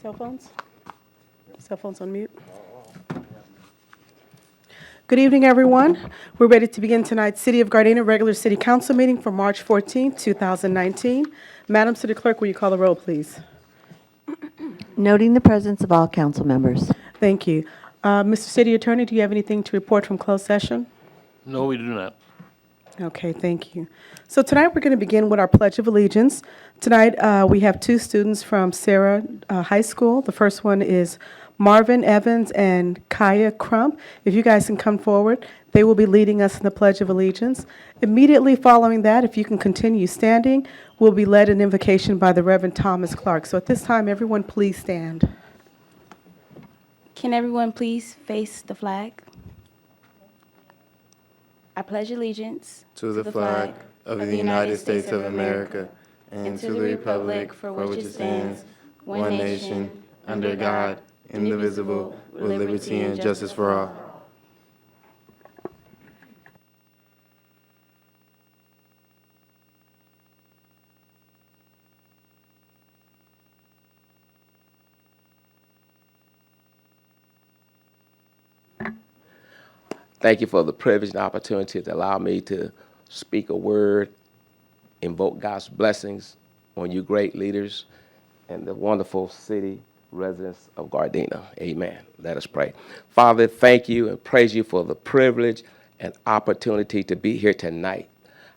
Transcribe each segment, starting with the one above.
Cell phones? Cell phones on mute. Good evening, everyone. We're ready to begin tonight's City of Gardenia regular city council meeting for March 14, 2019. Madam City Clerk, will you call the roll, please? Noting the presence of all council members. Thank you. Mr. City Attorney, do you have anything to report from closed session? No, we do not. Okay, thank you. So tonight we're going to begin with our Pledge of Allegiance. Tonight we have two students from Sarah High School. The first one is Marvin Evans and Kaya Crump. If you guys can come forward, they will be leading us in the Pledge of Allegiance. Immediately following that, if you can continue standing, we'll be led in invocation by the Reverend Thomas Clark. So at this time, everyone please stand. Can everyone please face the flag? I pledge allegiance to the flag of the United States of America and to the republic for which it stands, one nation, under God, indivisible, with liberty and justice for all. Thank you for the privilege and opportunity to allow me to speak a word, invoke God's blessings on you great leaders and the wonderful city residents of Gardenia. Amen. Let us pray. Father, thank you and praise you for the privilege and opportunity to be here tonight.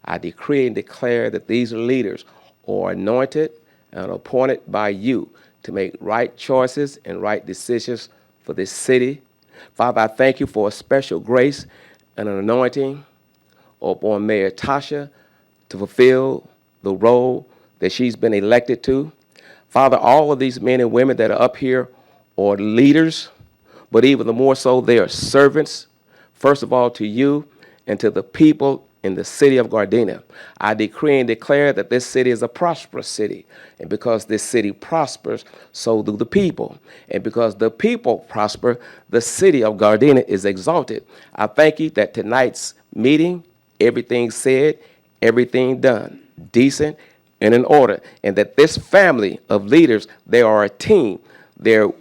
I decree and declare that these leaders are anointed and appointed by you to make right choices and right decisions for this city. Father, I thank you for a special grace and an anointing upon Mayor Tasha to fulfill the role that she's been elected to. Father, all of these men and women that are up here are leaders, but even the more so, they are servants, first of all, to you and to the people in the city of Gardenia. I decree and declare that this city is a prosperous city. And because this city prospers, so do the people. And because the people prosper, the city of Gardenia is exalted. I thank you that tonight's meeting, everything said, everything done, decent and in order. And that this family of leaders, they are a team. They're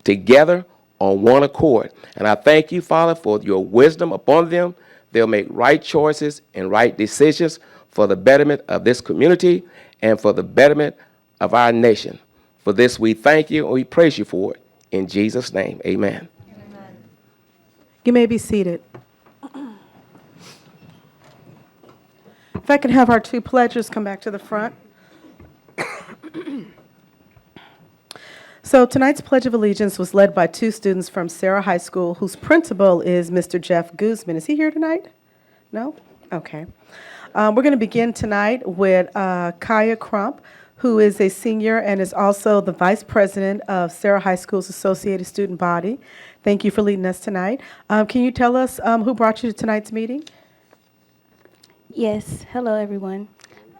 together on one accord. And I thank you, Father, for your wisdom upon them. They'll make right choices and right decisions for the betterment of this community and for the betterment of our nation. For this, we thank you and we praise you for it. In Jesus' name, amen. Amen. You may be seated. If I could have our two pledgers come back to the front. So tonight's Pledge of Allegiance was led by two students from Sarah High School, whose principal is Mr. Jeff Guzman. Is he here tonight? No? Okay. We're going to begin tonight with Kaya Crump, who is a senior and is also the vice president of Sarah High School's Associated Student Body. Thank you for leading us tonight. Can you tell us who brought you to tonight's meeting? Yes. Hello, everyone.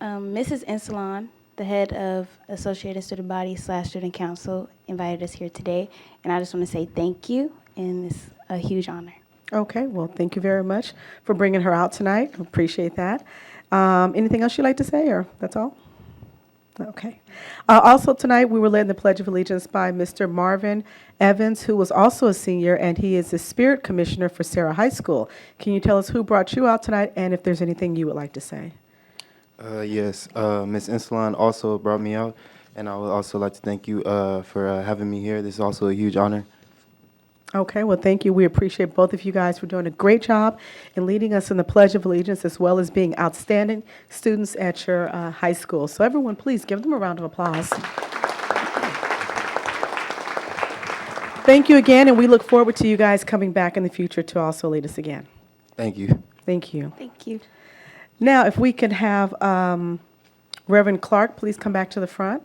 Mrs. Insalon, the head of Associated Student Body / Student Council, invited us here today, and I just want to say thank you, and it's a huge honor. Okay, well, thank you very much for bringing her out tonight. Appreciate that. Anything else you'd like to say, or that's all? Okay. Also tonight, we were led in the Pledge of Allegiance by Mr. Marvin Evans, who was also a senior, and he is the Spirit Commissioner for Sarah High School. Can you tell us who brought you out tonight, and if there's anything you would like to say? Yes, Ms. Insalon also brought me out, and I would also like to thank you for having me here. This is also a huge honor. Okay, well, thank you. We appreciate both of you guys for doing a great job in leading us in the Pledge of Allegiance, as well as being outstanding students at your high school. So everyone, please give them a round of applause. Thank you again, and we look forward to you guys coming back in the future to also lead us again. Thank you. Thank you. Thank you. Now, if we could have Reverend Clark please come back to the front.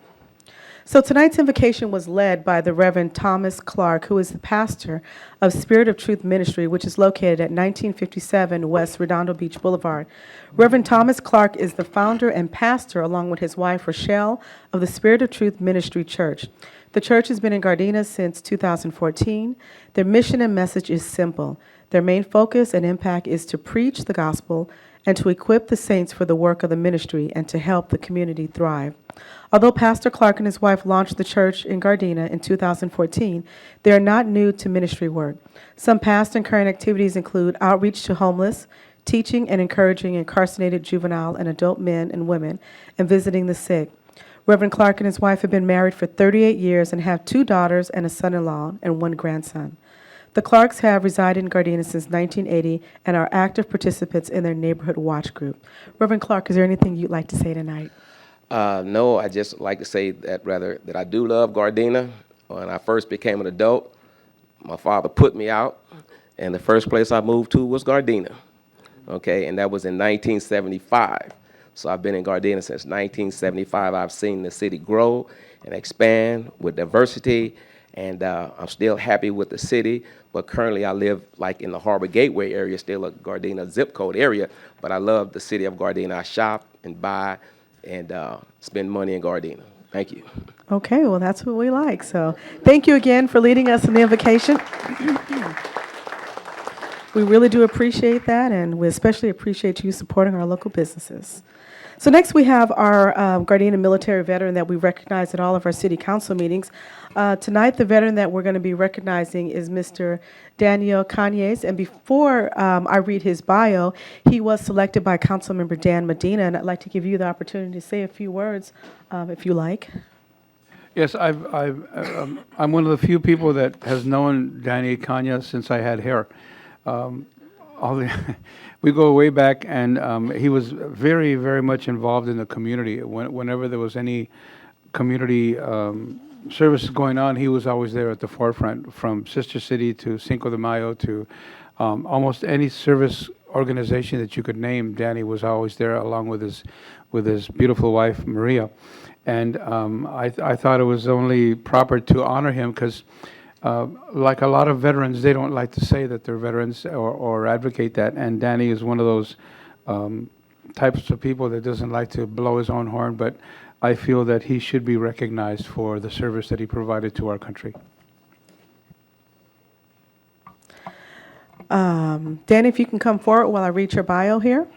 So tonight's invocation was led by the Reverend Thomas Clark, who is the pastor of Spirit of Truth Ministry, which is located at 1957 West Redondo Beach Boulevard. Reverend Thomas Clark is the founder and pastor, along with his wife, Rochelle, of the Spirit of Truth Ministry Church. The church has been in Gardenia since 2014. Their mission and message is simple. Their main focus and impact is to preach the gospel and to equip the saints for the work of the ministry and to help the community thrive. Although Pastor Clark and his wife launched the church in Gardenia in 2014, they are not new to ministry work. Some past and current activities include outreach to homeless, teaching and encouraging incarcerated juvenile and adult men and women, and visiting the sick. Reverend Clark and his wife have been married for 38 years and have 2 daughters and a son-in-law and 1 grandson. The Clarks have resided in Gardenia since 1980 and are active participants in their neighborhood watch group. Reverend Clark, is there anything you'd like to say tonight? No, I just like to say that I do love Gardenia. When I first became an adult, my father put me out, and the first place I moved to was Gardenia. Okay, and that was in 1975. So I've been in Gardenia since 1975. I've seen the city grow and expand with diversity, and I'm still happy with the city. But currently I live like in the Harbor Gateway area, still a Gardenia zip code area, but I love the city of Gardenia. I shop and buy and spend money in Gardenia. Thank you. Okay, well, that's what we like. So thank you again for leading us in the invocation. We really do appreciate that, and we especially appreciate you supporting our local businesses. So next we have our Gardenia military veteran that we recognize at all of our city council meetings. Tonight, the veteran that we're going to be recognizing is Mr. Daniel Canyes, and before I read his bio, he was selected by Councilmember Dan Medina, and I'd like to give you the opportunity to say a few words, if you like. Yes, I'm one of the few people that has known Danny Kanya since I had hair. We go way back, and he was very, very much involved in the community. Whenever there was any community services going on, he was always there at the forefront, from Sister City to Cinco de Mayo to almost any service organization that you could name. Danny was always there, along with his beautiful wife Maria. And I thought it was only proper to honor him because, like a lot of veterans, they don't like to say that they're veterans or advocate that. And Danny is one of those types of people that doesn't like to blow his own horn, but I feel that he should be recognized for the service that he provided to our country. Danny, if you can come forward while I read your bio here.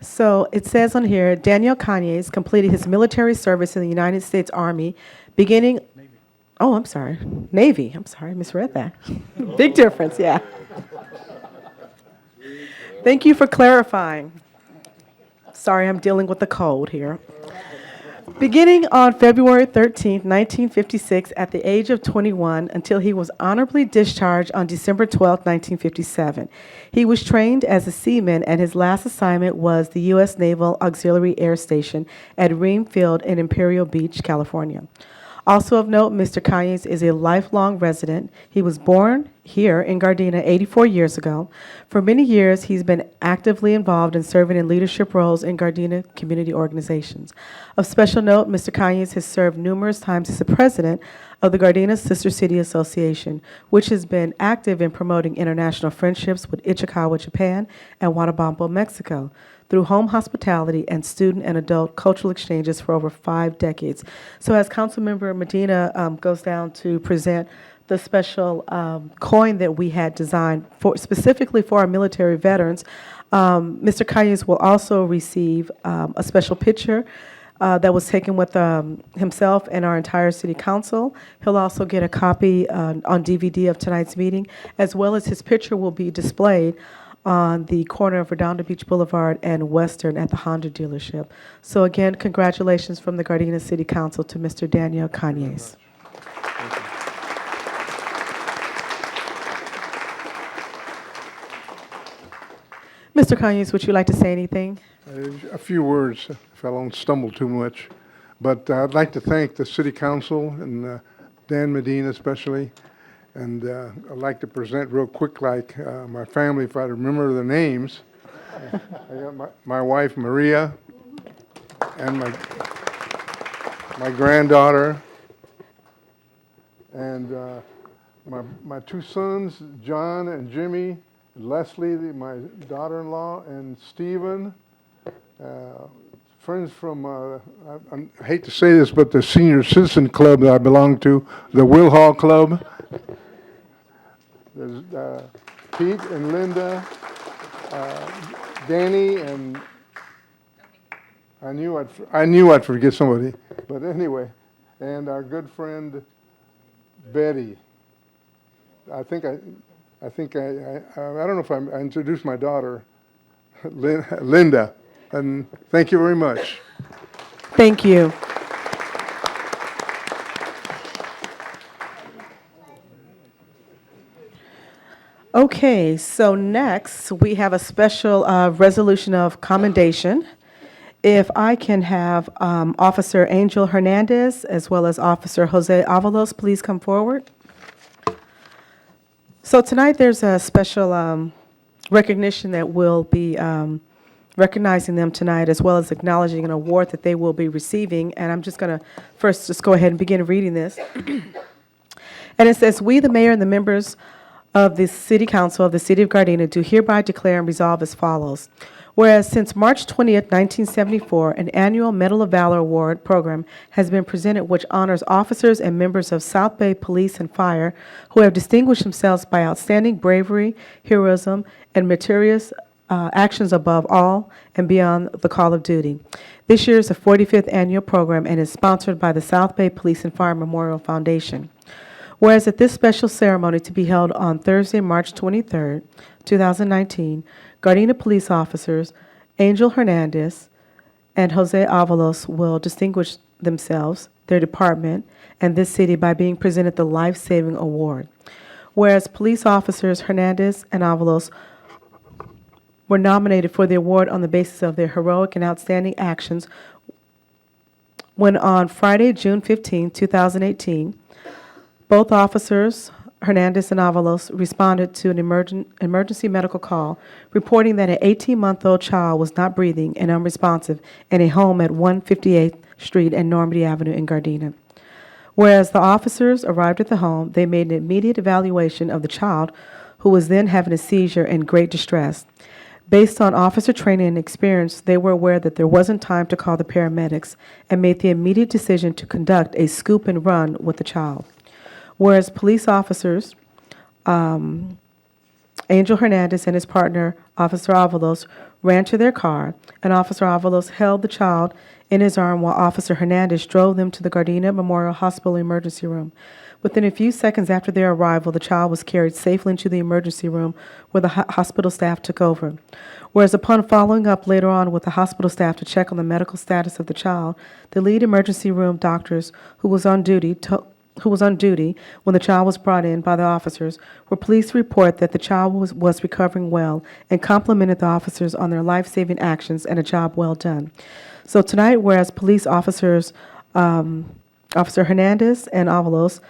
So it says on here, Daniel Canyes completed his military service in the United States Army beginning... Navy. Oh, I'm sorry. Navy. I'm sorry. I misread that. Big difference, yeah. Thank you for clarifying. Sorry, I'm dealing with the cold here. Beginning on February 13, 1956, at the age of 21, until he was honorably discharged on December 12, 1957. He was trained as a seaman, and his last assignment was the U.S. Naval Auxiliary Air Station at Ream Field in Imperial Beach, California. Also of note, Mr. Canyes is a lifelong resident. He was born here in Gardenia 84 years ago. For many years, he's been actively involved in serving in leadership roles in Gardenia community organizations. Of special note, Mr. Canyes has served numerous times as the president of the Gardenia Sister City Association, which has been active in promoting international friendships with Ichikawa, Japan, and Guatabampo, Mexico, through home hospitality and student and adult cultural exchanges for over 5 decades. So as Councilmember Medina goes down to present the special coin that we had designed specifically for our military veterans, Mr. Canyes will also receive a special picture that was taken with himself and our entire city council. He'll also get a copy on DVD of tonight's meeting, as well as his picture will be displayed on the corner of Redondo Beach Boulevard and Western at the Honda dealership. So again, congratulations from the Gardenia City Council to Mr. Daniel Canyes. Mr. Canyes, would you like to say anything? A few words, if I don't stumble too much. But I'd like to thank the City Council and Dan Medina especially. And I'd like to present real quick, like my family, if I remember the names. I got my wife, Maria, and my granddaughter, and my 2 sons, John and Jimmy, Leslie, my daughter-in-law, and Stephen. Friends from, I hate to say this, but the Senior Citizen Club that I belong to, the Will Hall Club. There's Pete and Linda, Danny, and I knew I'd forget somebody, but anyway, and our good friend Betty. I don't know if I introduced my daughter, Linda, and thank you very much. Thank you. Okay, so next we have a special resolution of commendation. If I can have Officer Angel Hernandez as well as Officer Jose Avalos please come forward. So tonight there's a special recognition that will be recognizing them tonight as well as acknowledging an award that they will be receiving. And I'm just going to first just go ahead and begin reading this. And it says, "We, the mayor and the members of the City Council of the City of Gardenia, do hereby declare and resolve as follows. Whereas since March 20th, 1974, an annual Medal of Valor Award program has been presented which honors officers and members of South Bay Police and Fire who have distinguished themselves by outstanding bravery, heroism, and meritorious actions above all and beyond the call of duty. This year is the 45th annual program and is sponsored by the South Bay Police and Fire Memorial Foundation. Whereas at this special ceremony to be held on Thursday, March 23rd, 2019, Gardenia police officers Angel Hernandez and Jose Avalos will distinguish themselves, their department, and this city by being presented the Life Saving Award. Whereas police officers Hernandez and Avalos were nominated for the award on the basis of their heroic and outstanding actions when on Friday, June 15, 2018, both officers, Hernandez and Avalos, responded to an emergency medical call reporting that an 18-month-old child was not breathing and unresponsive in a home at 158th Street and Normandy Avenue in Gardenia. Whereas the officers arrived at the home, they made an immediate evaluation of the child, who was then having a seizure in great distress. Based on officer training and experience, they were aware that there wasn't time to call the paramedics and made the immediate decision to conduct a scoop and run with the child. Whereas police officers, Angel Hernandez and his partner, Officer Avalos, ran to their car, and Officer Avalos held the child in his arm while Officer Hernandez drove them to the Gardenia Memorial Hospital emergency room. Within a few seconds after their arrival, the child was carried safely into the emergency room where the hospital staff took over. Whereas upon following up later on with the hospital staff to check on the medical status of the child, the lead emergency room doctors who was on duty when the child was brought in by the officers were pleased to report that the child was recovering well and complimented the officers on their life-saving actions and a job well done. So tonight, whereas police officers, Officer Hernandez and Avalos,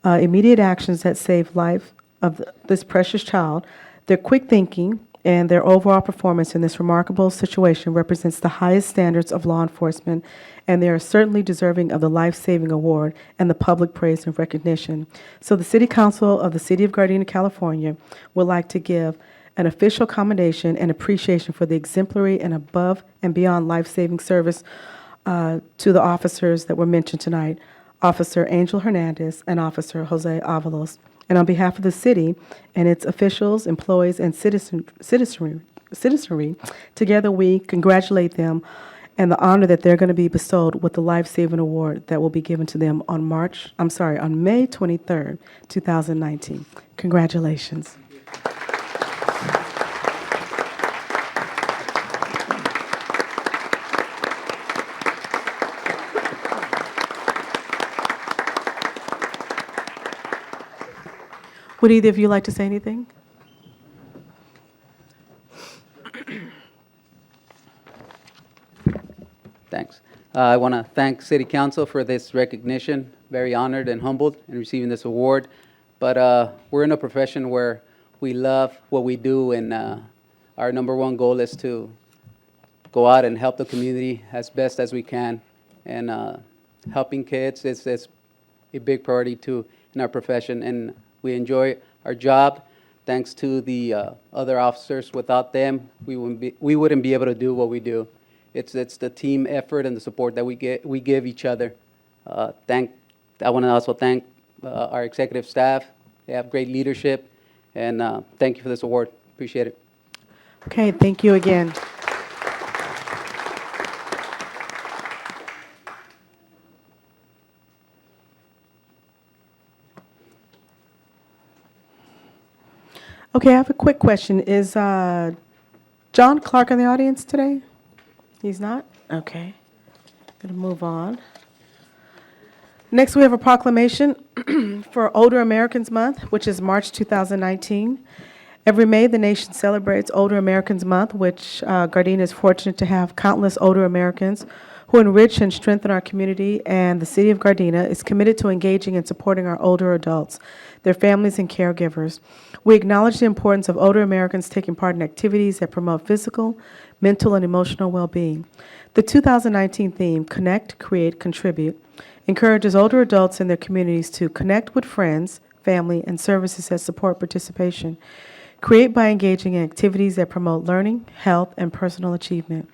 immediate actions that saved life of this precious child, their quick thinking, and their overall performance in this remarkable situation represents the highest standards of law enforcement, and they are certainly deserving of the Life-Saving Award and the public praise and recognition. So the City Council of the City of Gardenia, California, would like to give an official commendation and appreciation for the exemplary and above and beyond life-saving service to the officers that were mentioned tonight, Officer Angel Hernandez and Officer Jose Avalos. And on behalf of the city and its officials, employees, and citizenry, together we congratulate them and the honor that they're going to be bestowed with the Life-Saving Award that will be given to them on May 23rd, 2019. Congratulations. Would either of you like to say anything? Thanks. I want to thank City Council for this recognition. Very honored and humbled in receiving this award. But we're in a profession where we love what we do, and our number one goal is to go out and help the community as best as we can. And helping kids is a big priority too in our profession, and we enjoy our job. Thanks to the other officers. Without them, we wouldn't be able to do what we do. It's the team effort and the support that we give each other. I want to also thank our executive staff. They have great leadership, and thank you for this award. Appreciate it. Okay, thank you again. Okay, I have a quick question. Is John Clark in the audience today? He's not? Okay. Going to move on. Next, we have a proclamation for Older Americans Month, which is March 2019. Every May, the nation celebrates Older Americans Month, which Gardenia is fortunate to have countless older Americans who enrich and strengthen our community, and the city of Gardenia is committed to engaging and supporting our older adults, their families, and caregivers. We acknowledge the importance of older Americans taking part in activities that promote physical, mental, and emotional well-being. The 2019 theme, Connect, Create, Contribute, encourages older adults in their communities to connect with friends, family, and services that support participation. Create by engaging in activities that promote learning, health, and personal achievement.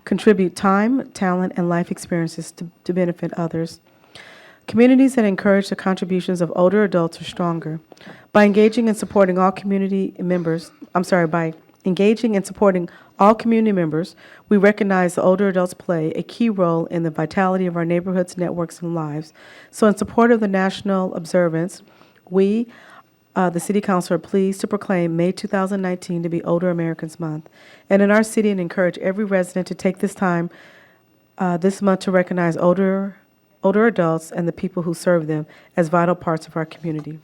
Contribute time, talent, and life experiences to benefit others. Communities that encourage the contributions of older adults are stronger. By engaging and supporting all community members, we recognize the older adults play a key role in the vitality of our neighborhoods, networks, and lives. So in support of the national observance, we, the City Council, are pleased to proclaim May 2019 to be Older Americans Month, and in our city, and encourage every resident to take this time this month to recognize older adults and the people who serve them as vital parts of our community.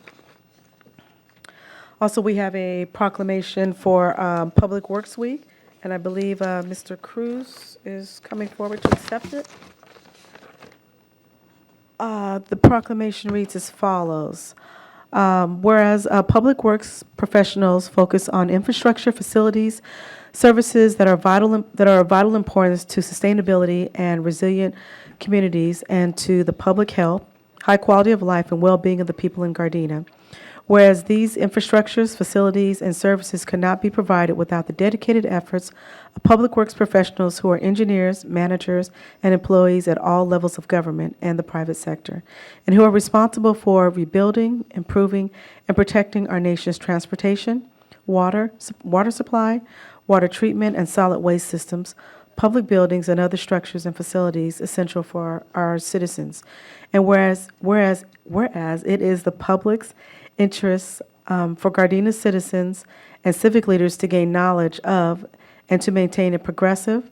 Also, we have a proclamation for Public Works Week, and I believe Mr. Cruz is coming forward to accept it. The proclamation reads as follows. Whereas public works professionals focus on infrastructure, facilities, services that are of vital importance to sustainability and resilient communities and to the public health, high quality of life, and well-being of the people in Gardenia. Whereas these infrastructures, facilities, and services cannot be provided without the dedicated efforts of public works professionals who are engineers, managers, and employees at all levels of government and the private sector, and who are responsible for rebuilding, improving, and protecting our nation's transportation, water supply, water treatment, and solid waste systems, public buildings, and other structures and facilities essential for our citizens. And whereas it is the public's interests for Gardenia citizens and civic leaders to gain knowledge of and to maintain a progressive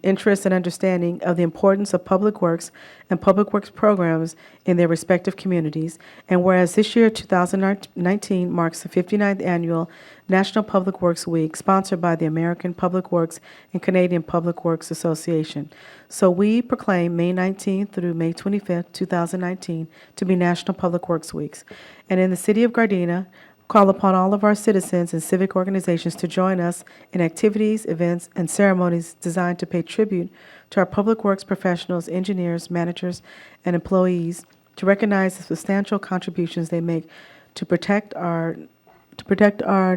interest and understanding of the importance of public works and public works programs in their respective communities. And whereas this year, 2019, marks the 59th annual National Public Works Week, sponsored by the American Public Works and Canadian Public Works Association. So we proclaim May 19th through May 25th, 2019, to be National Public Works Weeks. And in the city of Gardenia, call upon all of our citizens and civic organizations to join us in activities, events, and ceremonies designed to pay tribute to our public works professionals, engineers, managers, and employees, to recognize the substantial contributions they make to protect our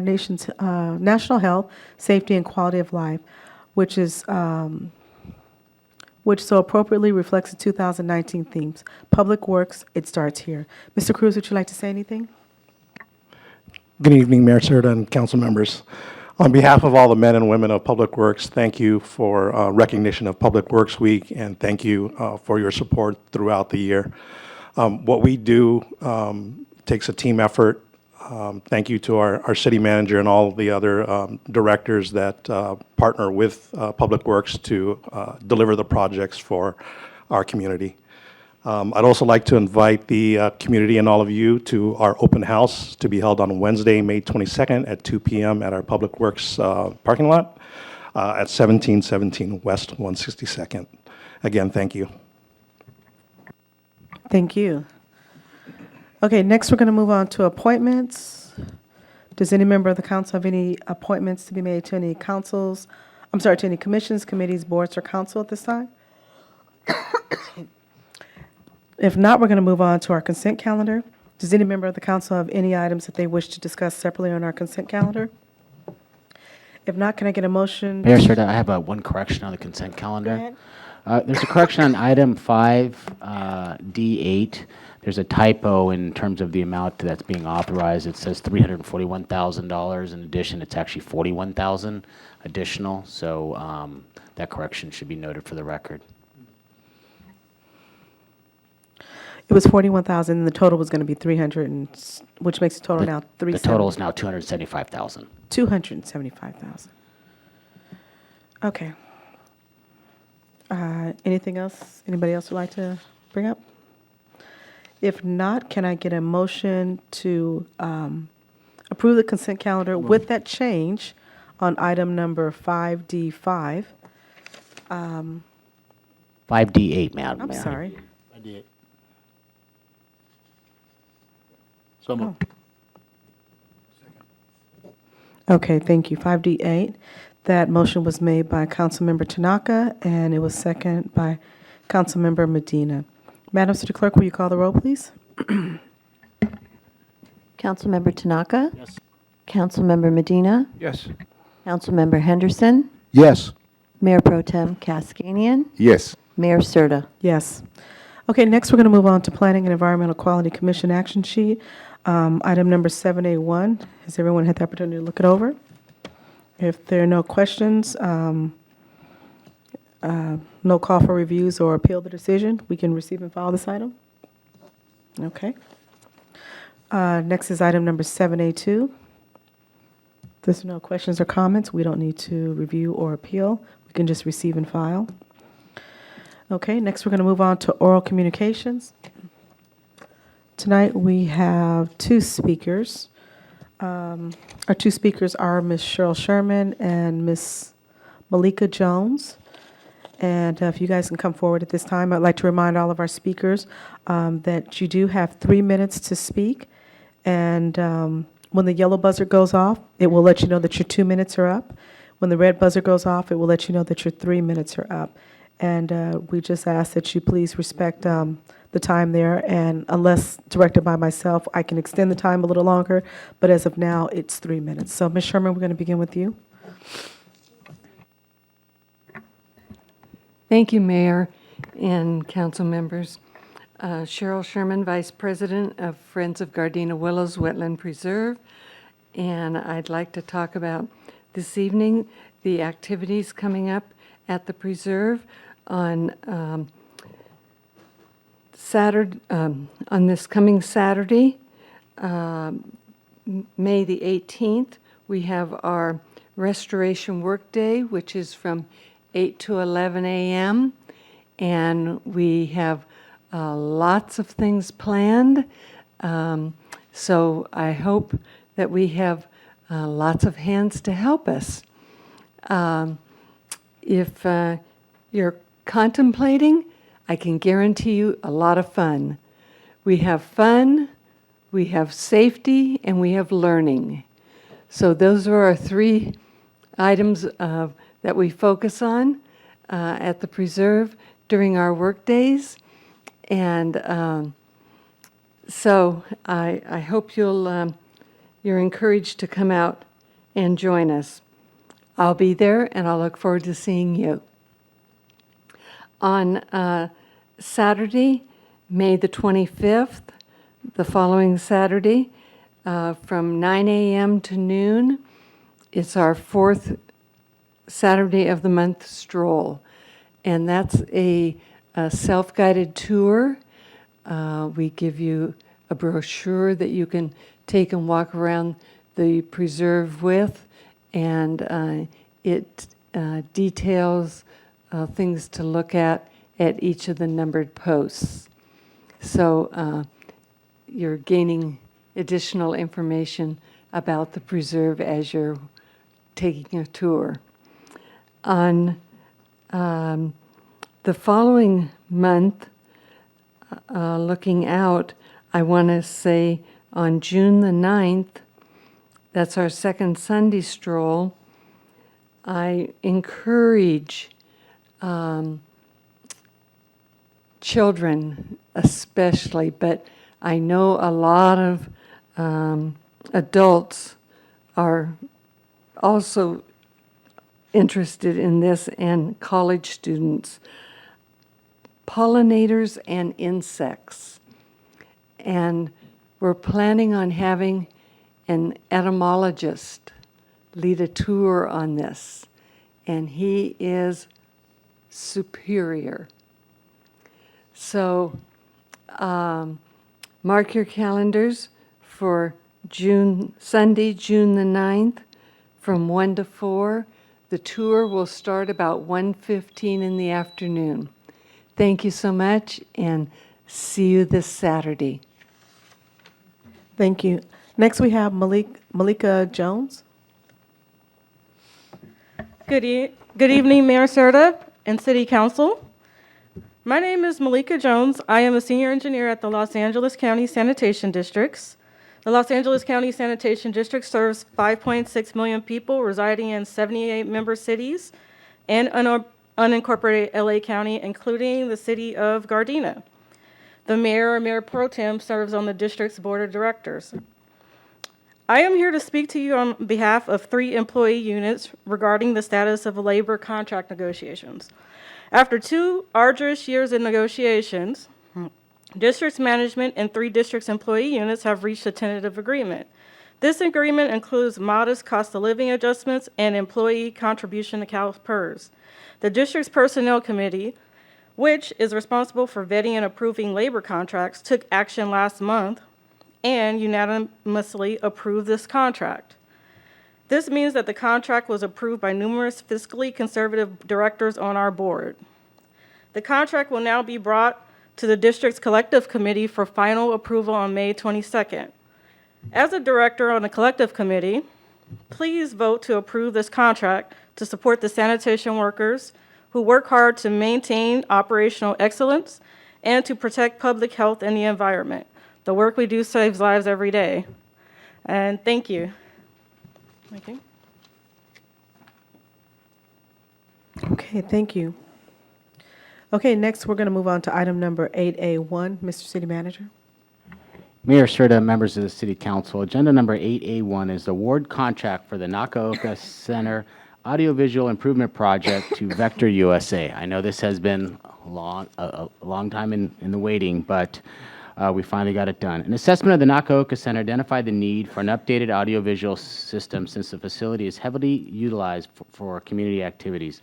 nation's national health, safety, and quality of life, which so appropriately reflects the 2019 themes. Public works, it starts here. Mr. Cruz, would you like to say anything? Good evening, Mayor Serta and council members. On behalf of all the men and women of Public Works, thank you for recognition of Public Works Week, and thank you for your support throughout the year. What we do takes a team effort. Thank you to our city manager and all the other directors that partner with Public Works to deliver the projects for our community. I'd also like to invite the community and all of you to our open house to be held on Wednesday, May 22nd at 2 p.m. at our Public Works parking lot at 1717 West 162nd. Again, thank you. Thank you. Okay, next we're going to move on to appointments. Does any member of the council have any appointments to be made to any to any commissions, committees, boards, or council at this time? If not, we're going to move on to our consent calendar. Does any member of the council have any items that they wish to discuss separately on our consent calendar? If not, can I get a motion? Mayor Serta, I have one correction on the consent calendar. There's a correction on item 5D8. There's a typo in terms of the amount that's being authorized. It says $341,000. In addition, it's actually $41,000 additional. So that correction should be noted for the record. It was 41,000, and the total was going to be 300, which makes the total now The 370. total is now 275,000. 275,000. Okay. Anything else? Anybody else would like to bring up? If not, can I get a motion to approve the consent calendar with that change on item number 5D5? 5D8, Madam I'm Mayor. sorry. So moved. Okay, thank you. 5D8. That motion was made by Councilmember Tanaka, and it was seconded by Councilmember Medina. Madam City Clerk, will you call the roll, please? Councilmember Tanaka? Yes. Councilmember Medina? Yes. Councilmember Henderson? Yes. Mayor Pro Tem Kaskanian? Yes. Mayor Serta? Yes. Okay, next we're going to move on to Planning and Environmental Quality Commission action sheet. Item number 7A1. Has everyone had the opportunity to look it over? If there are no questions, no call for reviews or appeal the decision, we can receive and file this item. Okay. Next is item number 7A2. If there's no questions or comments, we don't need to review or appeal. We can just receive and file. Okay, next we're going to move on to oral communications. Tonight we have two speakers. Our two speakers are Ms. Cheryl Sherman and Ms. Malika Jones. And if you guys can come forward at this time, I'd like to remind all of our speakers that you do have 3 minutes to speak. And when the yellow buzzer goes off, it will let you know that your 2 minutes are up. When the red buzzer goes off, it will let you know that your 3 minutes are up. And we just ask that you please respect the time there. And unless directed by myself, I can extend the time a little longer. But as of now, it's 3 minutes. So, Ms. Sherman, we're going to begin with you. Thank you, Mayor and council members. Cheryl Sherman, Vice President of Friends of Gardenia Willows Wetland Preserve. And I'd like to talk about this evening the activities coming up at the preserve on Saturday, on this coming Saturday, May the 18th. We have our Restoration Workday, which is from 8 to 11 a.m. And we have lots of things planned. So I hope that we have lots of hands to help us. If you're contemplating, I can guarantee you a lot of fun. We have fun, we have safety, and we have learning. So those are our three items that we focus on at the preserve during our work days. And so I hope you're encouraged to come out and join us. I'll be there, and I'll look forward to seeing you. On Saturday, May the 25th, the following Saturday, from 9 a.m. to noon, it's our fourth Saturday of the month stroll. And that's a self-guided tour. We give you a brochure that you can take and walk around the preserve with, and it details things to look at each of the numbered posts. So you're gaining additional information about the preserve as you're taking a tour. On the following month, looking out, I want to say on June the 9th, that's our second Sunday stroll, I encourage children especially, but I know a lot of adults are also interested in this, and college students. Pollinators and insects. And we're planning on having an entomologist lead a tour on this, and he is superior. So Mark your calendars for Sunday, June the 9th, from 1 to 4. The tour will start about 1:15 in the afternoon. Thank you so much, and see you this Saturday. Thank you. Next, we have Malika Jones. Good evening, Mayor Serta and City Council. My name is Malika Jones. I am a senior engineer at the Los Angeles County Sanitation Districts. The Los Angeles County Sanitation District serves 5.6 million people residing in 78 member cities and unincorporated LA County, including the city of Gardenia. The mayor or mayor pro tem serves on the district's board of directors. I am here to speak to you on behalf of 3 employee units regarding the status of labor contract negotiations. After 2 arduous years in negotiations, district's management and 3 district's employee units have reached a tentative agreement. This agreement includes modest cost of living adjustments and employee contribution to CalPERS. The district's personnel committee, which is responsible for vetting and approving labor contracts, took action last month and unanimously approved this contract. This means that the contract was approved by numerous fiscally conservative directors on our board. The contract will now be brought to the district's collective committee for final approval on May 22nd. As a director on the collective committee, please vote to approve this contract to support the sanitation workers who work hard to maintain operational excellence and to protect public health and the environment. The work we do saves lives every day. And thank you. Okay. Okay, thank you. Okay, next we're going to move on to item number 8A1. Mr. City Manager. Mayor Serta, members of the City Council, agenda number 8A1 is the award contract for the Nakaoka Center Audiovisual Improvement Project to Vector USA. I know this has been a long time in the waiting, but we finally got it done. An assessment of the Nakaoka Center identified the need for an updated audiovisual system since the facility is heavily utilized for community activities.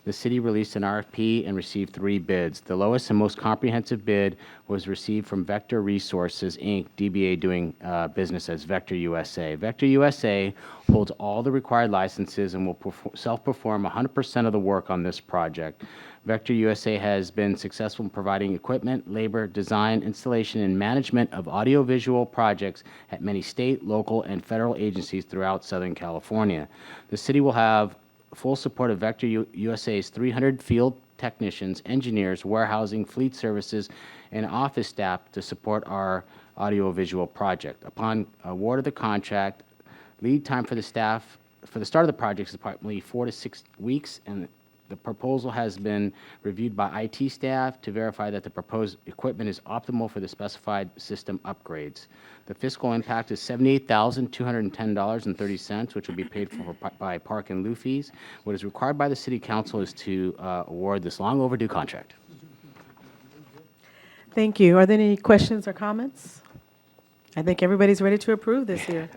The city released an RFP and received 3 bids. The lowest and most comprehensive bid was received from Vector Resources, Inc., DBA doing business as Vector USA. Vector USA holds all the required licenses and will self-perform 100% of the work on this project. Vector USA has been successful in providing equipment, labor, design, installation, and management of audiovisual projects at many state, local, and federal agencies throughout Southern California. The city will have full support of Vector USA's 300 field technicians, engineers, warehousing, fleet services, and office staff to support our audiovisual project. Upon award of the contract, lead time for the staff for the start of the project is approximately 4 to 6 weeks, and the proposal has been reviewed by IT staff to verify that the proposed equipment is optimal for the specified system upgrades. The fiscal impact is $78,210.30, which will be paid for by Park and Lieu fees. What is required by the City Council is to award this long overdue contract. Thank you. Are there any questions or comments? I think everybody's ready to approve this here.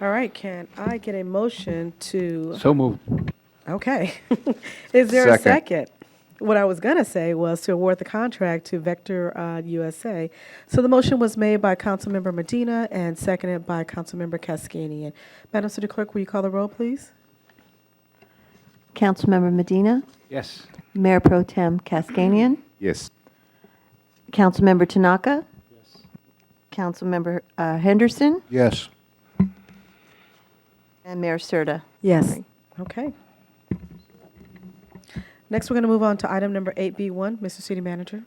All right, can I get a motion to? So moved. Okay. Is there a second? What I was going to say was to award the contract to Vector USA. So the motion was made by Councilmember Medina and seconded by Councilmember Cascanian. Madam City Clerk, will you call the roll, please? Councilmember Medina, Yes. Mayor Pro Tem Cascanian, Yes. Councilmember Tanaka, Councilmember Henderson, Yes. and Mayor Serta. Yes. Okay. Next, we're going to move on to item number 8B1. Mr. City Manager.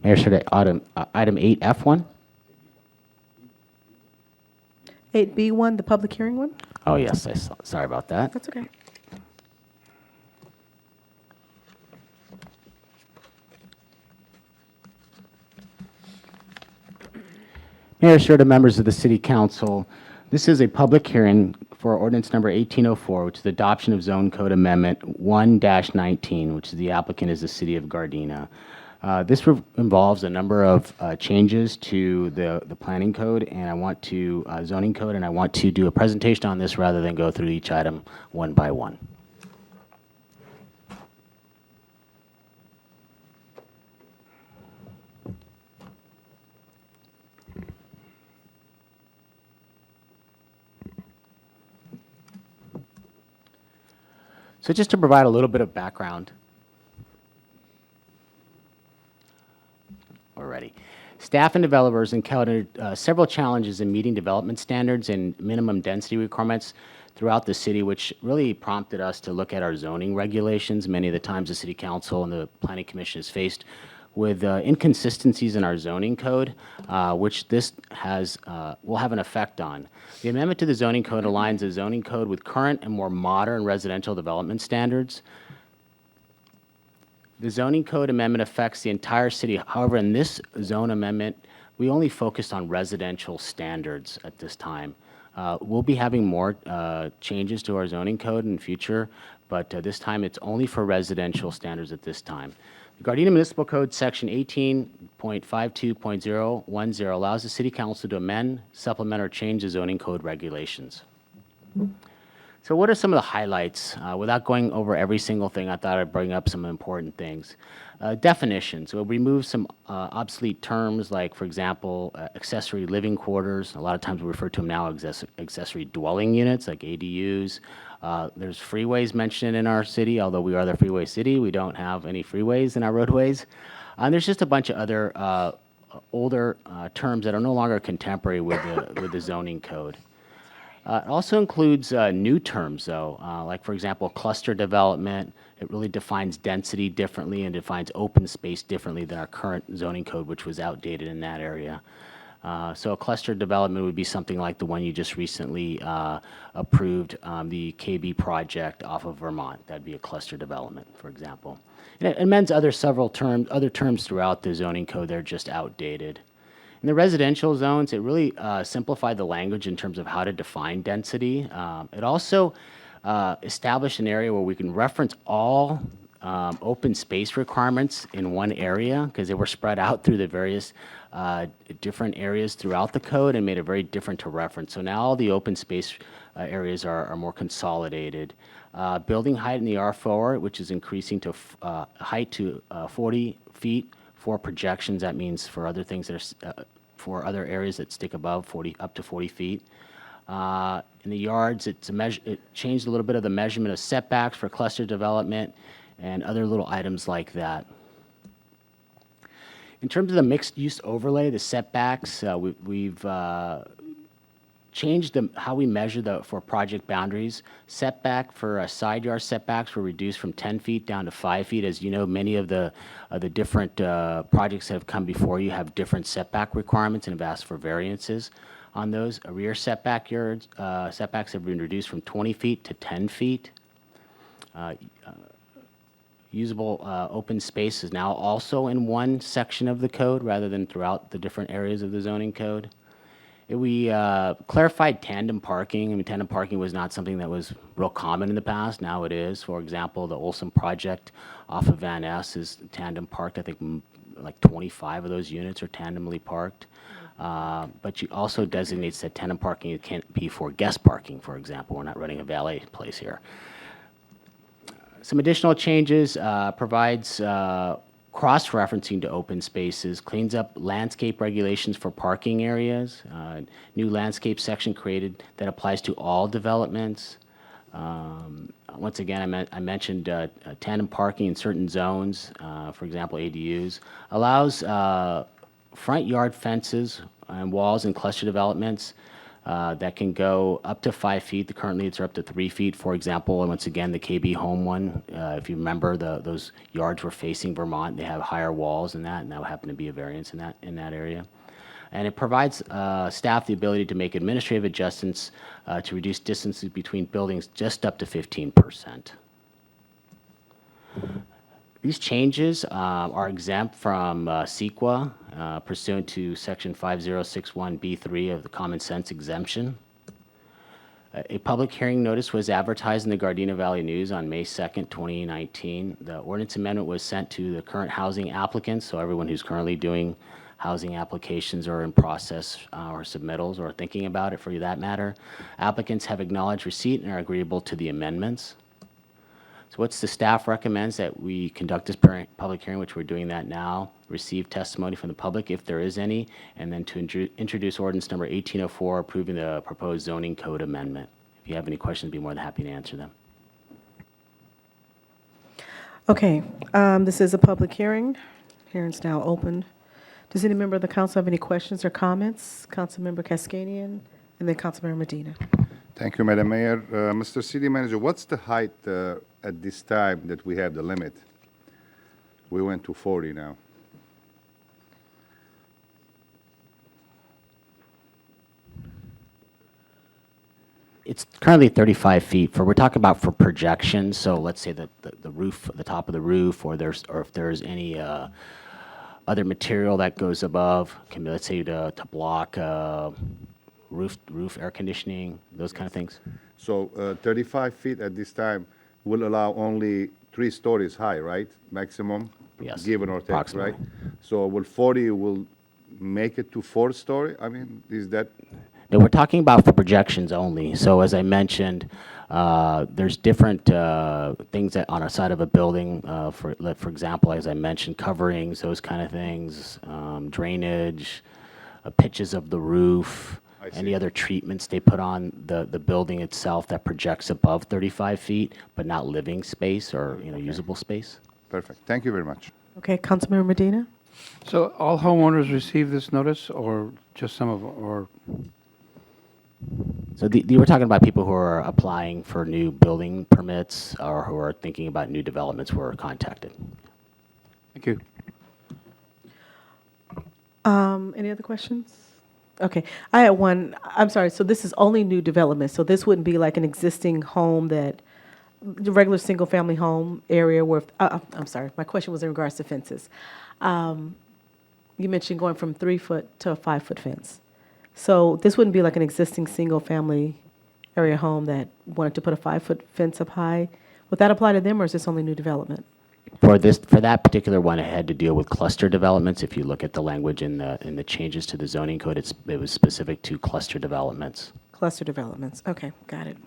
Mayor Serta, item 8F1? 8B1, the public hearing one? Oh, yes, sorry about that. That's okay. Mayor Serta, members of the City Council, this is a public hearing for ordinance number 1804, which is the adoption of Zone Code Amendment 1-19, which is the applicant is the City of Gardenia. This involves a number of changes to the planning code, and I want to zoning code, and I want to do a presentation on this rather than go through each item one by one. So just to provide a little bit of background already. Staff and developers encountered several challenges in meeting development standards and minimum density requirements throughout the city, which really prompted us to look at our zoning regulations. Many of the times the City Council and the Planning Commission is faced with inconsistencies in our zoning code, which this will have an effect on. The amendment to the zoning code aligns the zoning code with current and more modern residential development standards. The zoning code amendment affects the entire city. However, in this zone amendment, we only focused on residential standards at this time. We'll be having more changes to our zoning code in the future, but this time it's only for residential standards at this time. The Gardenia Municipal Code Section 18.52.010 allows the City Council to amend, supplement, or change the zoning code regulations. So what are some of the highlights? Without going over every single thing, I thought I'd bring up some important things. Definitions. We'll remove some obsolete terms like, for example, accessory living quarters. A lot of times we refer to them now as accessory dwelling units like ADUs. There's freeways mentioned in our city. Although we are the freeway city, we don't have any freeways in our roadways. And there's just a bunch of other older terms that are no longer contemporary with the zoning code. It also includes new terms, though, like, for example, cluster development. It really defines density differently and defines open space differently than our current zoning code, which was outdated in that area. So a cluster development would be something like the one you just recently approved, the KB project off of Vermont. That'd be a cluster development, for example. And it amends other terms throughout the zoning code that are just outdated. In the residential zones, it really simplified the language in terms of how to define density. It also established an area where we can reference all open space requirements in one area because they were spread out through the various different areas throughout the code and made it very different to reference. So now all the open space areas are more consolidated. Building height in the R4, which is increasing to height to 40 feet. For projections, that means for other things that are for other areas that stick above 40, up to 40 feet. In the yards, it changed a little bit of the measurement of setbacks for cluster development and other little items like that. In terms of the mixed-use overlay, the setbacks, we've changed how we measure for project boundaries. Setback for side yard setbacks were reduced from 10 feet down to 5 feet. As you know, many of the different projects that have come before you have different setback requirements and have asked for variances on those. Rear setbacks have been reduced from 20 feet to 10 feet. Usable open space is now also in one section of the code rather than throughout the different areas of the zoning code. We clarified tandem parking. I mean, tandem parking was not something that was real common in the past. Now it is. For example, the Olson project off of Van Ness is tandem parked. I think like 25 of those units are tandemly parked. But she also designates that tandem parking can't be for guest parking, for example. We're not running a valet place here. Some additional changes provides cross-referencing to open spaces, cleans up landscape regulations for parking areas, new landscape section created that applies to all developments. Once again, I mentioned tandem parking in certain zones, for example, ADUs, allows front yard fences and walls in cluster developments that can go up to 5 feet. Currently, it's up to 3 feet, for example. And once again, the KB home one, if you remember, those yards were facing Vermont. They have higher walls than that, and that would happen to be a variance in that area. And it provides staff the ability to make administrative adjustments to reduce distances between buildings just up to 15%. These changes are exempt from CEQA pursuant to Section 5061B3 of the Common Sense exemption. A public hearing notice was advertised in the Gardenia Valley News on May 2nd, 2019. The ordinance amendment was sent to the current housing applicants, so everyone who's currently doing housing applications or in process or submittals or thinking about it for that matter. Applicants have acknowledged receipt and are agreeable to the amendments. So what's the staff recommends that we conduct this public hearing, which we're doing that now, receive testimony from the public if there is any, and then to introduce ordinance number 1804 approving the proposed zoning code amendment. If you have any questions, I'd be more than happy to answer them. Okay, this is a public hearing. Hearing's now open. Does any member of the council have any questions or comments? Councilmember Cascadian, and then Councilmember Medina. Thank you, Madam Mayor. Mr. City Manager, what's the height at this time that we have the limit? We went to 40 now. It's currently 35 feet we're talking about for projections. So let's say that the roof, the top of the roof, or if there's any other material that goes above, can be, let's say, to block roof air conditioning, those kind of things. So 35 feet at this time will allow only 3 stories high, right? Maximum? Yes, Given or take, approximately. right? So will 40 will make it to 4-story? I mean, is that? No, we're talking about for projections only. So as I mentioned, there's different things that on a side of a building, for example, as I mentioned, coverings, those kind of things, drainage, pitches of the roof, any other treatments they put on the building itself that projects above 35 feet, but not living space or usable space. Perfect. Thank you very much. Okay, Councilmember Medina? So all homeowners receive this notice, or just some of them, or? So we're talking about people who are applying for new building permits or who are thinking about new developments who are contacted. Thank you. Any other questions? Okay, I had one. I'm sorry, so this is only new development, so this wouldn't be like an existing home that, the regular single-family home area where, I'm sorry, my question was in regards to fences. You mentioned going from 3-foot to a 5-foot fence. So this wouldn't be like an existing single-family area home that wanted to put a 5-foot fence up high. Would that apply to them, or is this only new development? For that particular one, it had to deal with cluster developments. If you look at the language in the changes to the zoning code, it was specific to cluster developments. Cluster developments. Okay, got it.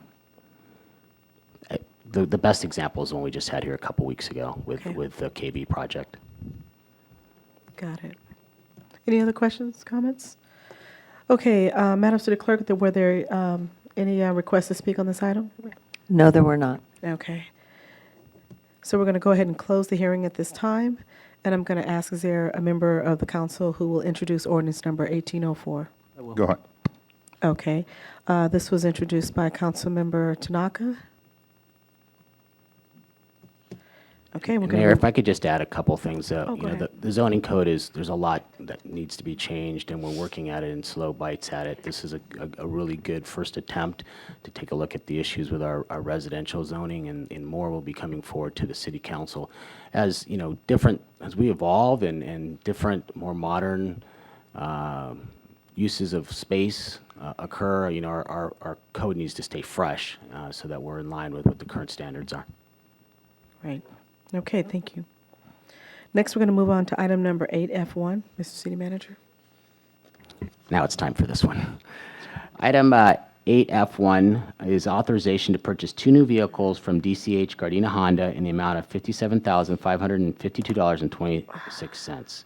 The best example is one we just had here a couple weeks ago with the KB project. Got it. Any other questions, comments? Okay, Madam City Clerk, were there any requests to speak on this item? No, there were not. Okay. So we're going to go ahead and close the hearing at this time, and I'm going to ask, is there a member of the council who will introduce ordinance number 1804? Go ahead. Okay. This was introduced by Councilmember Tanaka. Okay, we're going Mayor, to. if I could just add a couple things. Go ahead. The zoning code there's a lot that needs to be changed, and we're working at it in slow bites at it. This is a really good first attempt to take a look at the issues with our residential zoning, and more will be coming forward to the city council. As as we evolve and different, more modern uses of space occur, our code needs to stay fresh so that we're in line with what the current standards are. Right. Okay, thank you. Next, we're going to move on to item number 8F1. Mr. City Manager. Now it's time for this one. Item 8F1 is authorization to purchase 2 new vehicles from DCH Gardenia Honda in the amount of $57,552.26.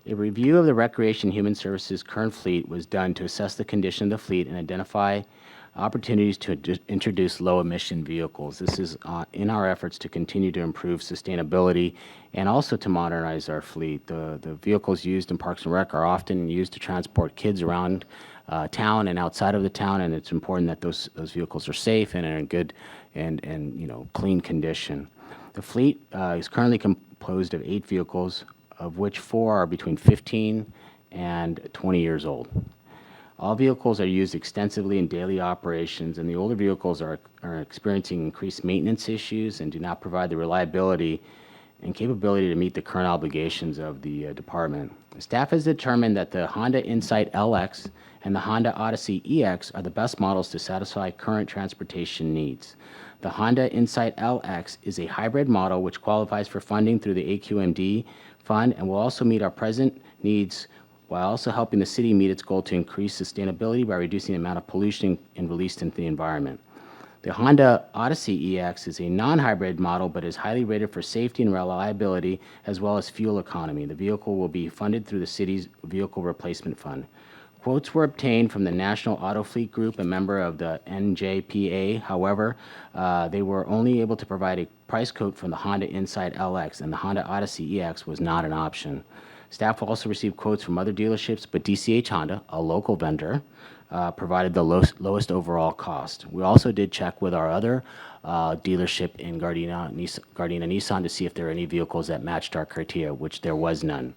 A review of the Recreation and Human Services current fleet was done to assess the condition of the fleet and identify opportunities to introduce low-emission vehicles. This is in our efforts to continue to improve sustainability and also to modernize our fleet. The vehicles used in Parks and Rec are often used to transport kids around town and outside of the town, and it's important that those vehicles are safe and in good and clean condition. The fleet is currently composed of 8 vehicles, of which 4 are between 15 and 20 years old. All vehicles are used extensively in daily operations, and the older vehicles are experiencing increased maintenance issues and do not provide the reliability and capability to meet the current obligations of the department. The staff has determined that the Honda Insight LX and the Honda Odyssey EX are the best models to satisfy current transportation needs. The Honda Insight LX is a hybrid model which qualifies for funding through the AQMD fund and will also meet our present needs while also helping the city meet its goal to increase sustainability by reducing the amount of pollution released into the environment. The Honda Odyssey EX is a non-hybrid model but is highly rated for safety and reliability as well as fuel economy. The vehicle will be funded through the city's Vehicle Replacement Fund. Quotes were obtained from the National Auto Fleet Group, a member of the NJPA. However, they were only able to provide a price quote from the Honda Insight LX, and the Honda Odyssey EX was not an option. Staff also received quotes from other dealerships, but DCH Honda, a local vendor, provided the lowest overall cost. We also did check with our other dealership in Gardenia Nissan to see if there were any vehicles that matched our criteria, which there was none.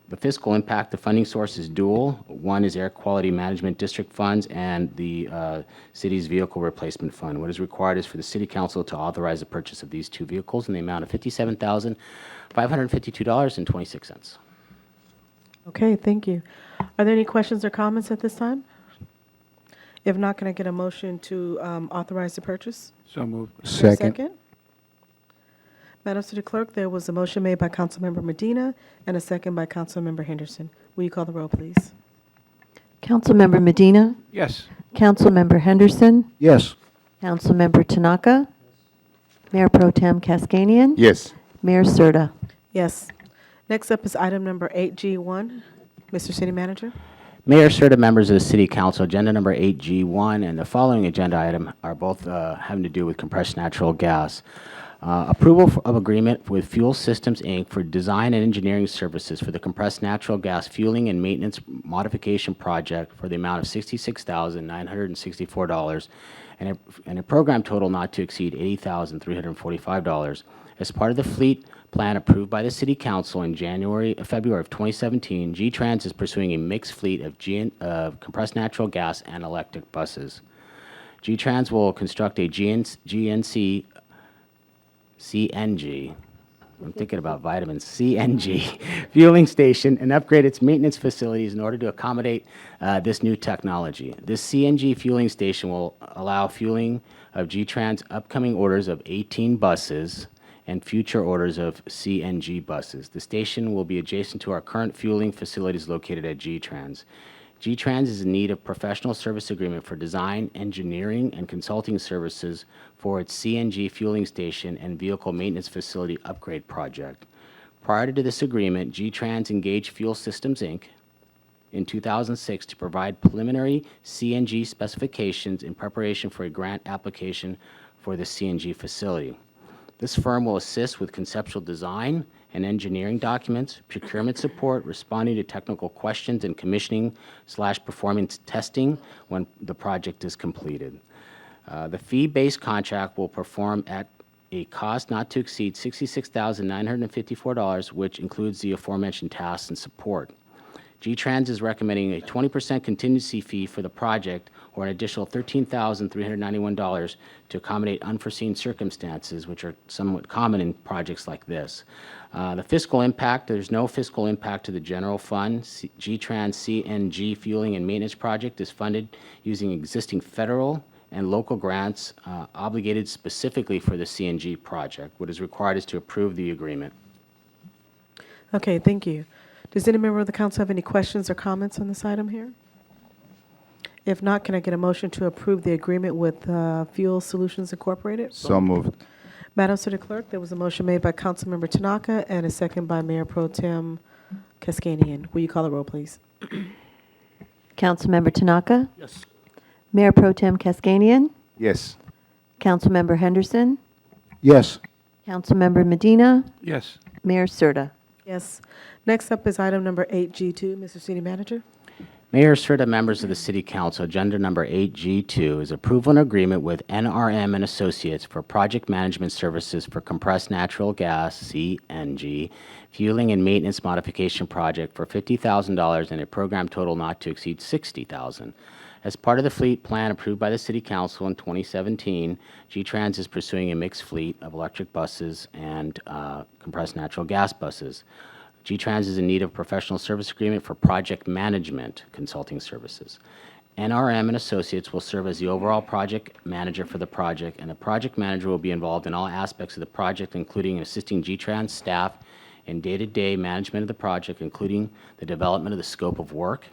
The fiscal impact, the funding source is dual. One is Air Quality Management District funds and the city's vehicle replacement fund. What is required is for the city council to authorize the purchase of these two vehicles in the amount of $57,552.26. Okay, thank you. Are there any questions or comments at this time? If not, can I get a motion to authorize the purchase? So moved. Is there a second? Madam City Clerk, there was a motion made by Councilmember Medina and a second by Councilmember Henderson. Will you call the roll, please? Councilmember Medina, Yes. Councilmember Henderson, Yes. Councilmember Tanaka, Mayor Pro Tem Cascanian, Yes. Mayor Serta. Yes. Next up is item number 8G1. Mr. City Manager? Mayor, Serta, members of the City Council, agenda number 8G1 and the following agenda item are both having to do with compressed natural gas. Approval of agreement with Fuel Systems, Inc. for design and engineering services for the compressed natural gas fueling and maintenance modification project for the amount of $66,964 and a program total not to exceed $80,345. As part of the fleet plan approved by the City Council in February of 2017, G-Trans is pursuing a mixed fleet of compressed natural gas and electric buses. G-Trans will construct a CNG, I'm thinking about vitamins, CNG fueling station and upgrade its maintenance facilities in order to accommodate this new technology. This CNG fueling station will allow fueling of G-Trans' upcoming orders of 18 buses and future orders of CNG buses. The station will be adjacent to our current fueling facilities located at G-Trans. G-Trans is in need of professional service agreement for design, engineering, and consulting services for its CNG fueling station and vehicle maintenance facility upgrade project. Prior to this agreement, G-Trans engaged Fuel Systems, Inc. in 2006 to provide preliminary CNG specifications in preparation for a grant application for the CNG facility. This firm will assist with conceptual design and engineering documents, procurement support, responding to technical questions, and commissioning/performance testing when the project is completed. The fee-based contract will perform at a cost not to exceed $66,954, which includes the aforementioned tasks and support. G-Trans is recommending a 20% contingency fee for the project or an additional $13,391 to accommodate unforeseen circumstances, which are somewhat common in projects like this. The fiscal impact, there's no fiscal impact to the general fund. G-Trans CNG fueling and maintenance project is funded using existing federal and local grants obligated specifically for the CNG project. What is required is to approve the agreement. Okay, thank you. Does any member of the council have any questions or comments on this item here? If not, can I get a motion to approve the agreement with Fuel Solutions Incorporated? So moved. Madam City Clerk, there was a motion made by Councilmember Tanaka and a second by Mayor Pro Tem Cascanian. Will you call the roll, please? Councilmember Tanaka, Yes. Mayor Pro Tem Cascanian, Yes. Councilmember Henderson, Yes. Councilmember Medina, Yes. Mayor Serta. Yes. Next up is item number 8G2. Mr. City Manager? Mayor, Serta, members of the City Council, agenda number 8G2 is approval and agreement with NRM and Associates for project management services for compressed natural gas, CNG, fueling and maintenance modification project for $50,000 and a program total not to exceed $60,000. As part of the fleet plan approved by the City Council in 2017, G-Trans is pursuing a mixed fleet of electric buses and compressed natural gas buses. G-Trans is in need of professional service agreement for project management consulting services. NRM and Associates will serve as the overall project manager for the project, and the project manager will be involved in all aspects of the project, including assisting G-Trans staff in day-to-day management of the project, including the development of the scope of work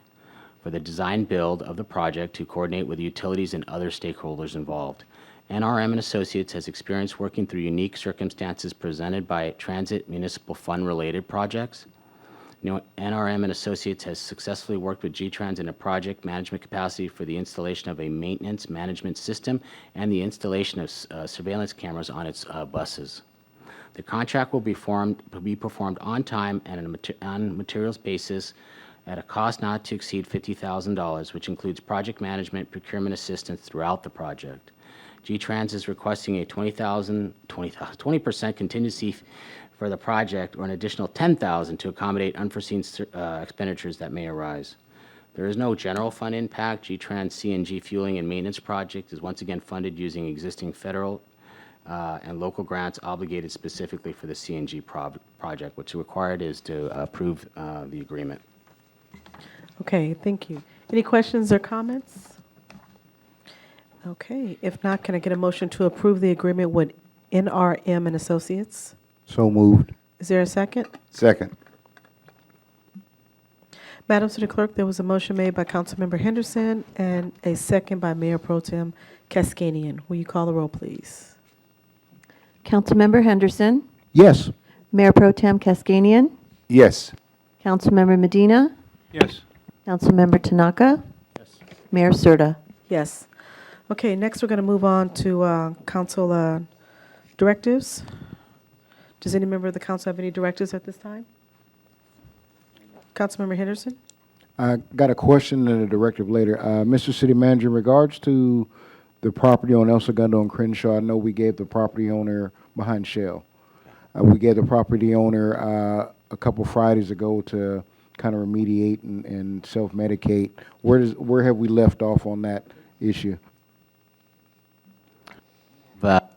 for the design build of the project to coordinate with the utilities and other stakeholders involved. NRM and Associates has experience working through unique circumstances presented by transit municipal fund related projects. NRM and Associates has successfully worked with G-Trans in a project management capacity for the installation of a maintenance management system and the installation of surveillance cameras on its buses. The contract will be performed on time and on materials basis at a cost not to exceed $50,000, which includes project management, procurement assistance throughout the project. G-Trans is requesting a 20% contingency for the project, or an additional $10,000 to accommodate unforeseen expenditures that may arise. There is no general fund impact. G-Trans CNG fueling and maintenance project is once again funded using existing federal and local grants obligated specifically for the CNG project. What's required is to approve the agreement. Okay, thank you. Any questions or comments? Okay, if not, can I get a motion to approve the agreement with NRM and Associates? So moved. Is there a second? Second. Madam City Clerk, there was a motion made by Councilmember Henderson and a second by Mayor Pro Tem Kaskanian. Will you call the roll, please? Councilmember Henderson, Yes. Mayor Pro Tem Kaskanian, Yes. Councilmember Medina, Yes. Councilmember Tanaka, Mayor Serta. Yes. Okay, next we're going to move on to council directives. Does any member of the council have any directives at this time? Councilmember Henderson? I got a question and a directive later. Mr. City Manager, in regards to the property on El Segundo and Crenshaw, I know we gave the property owner behind Shell. We gave the property owner a couple Fridays ago to kind of remediate and self-medicate. Where have we left off on that issue? But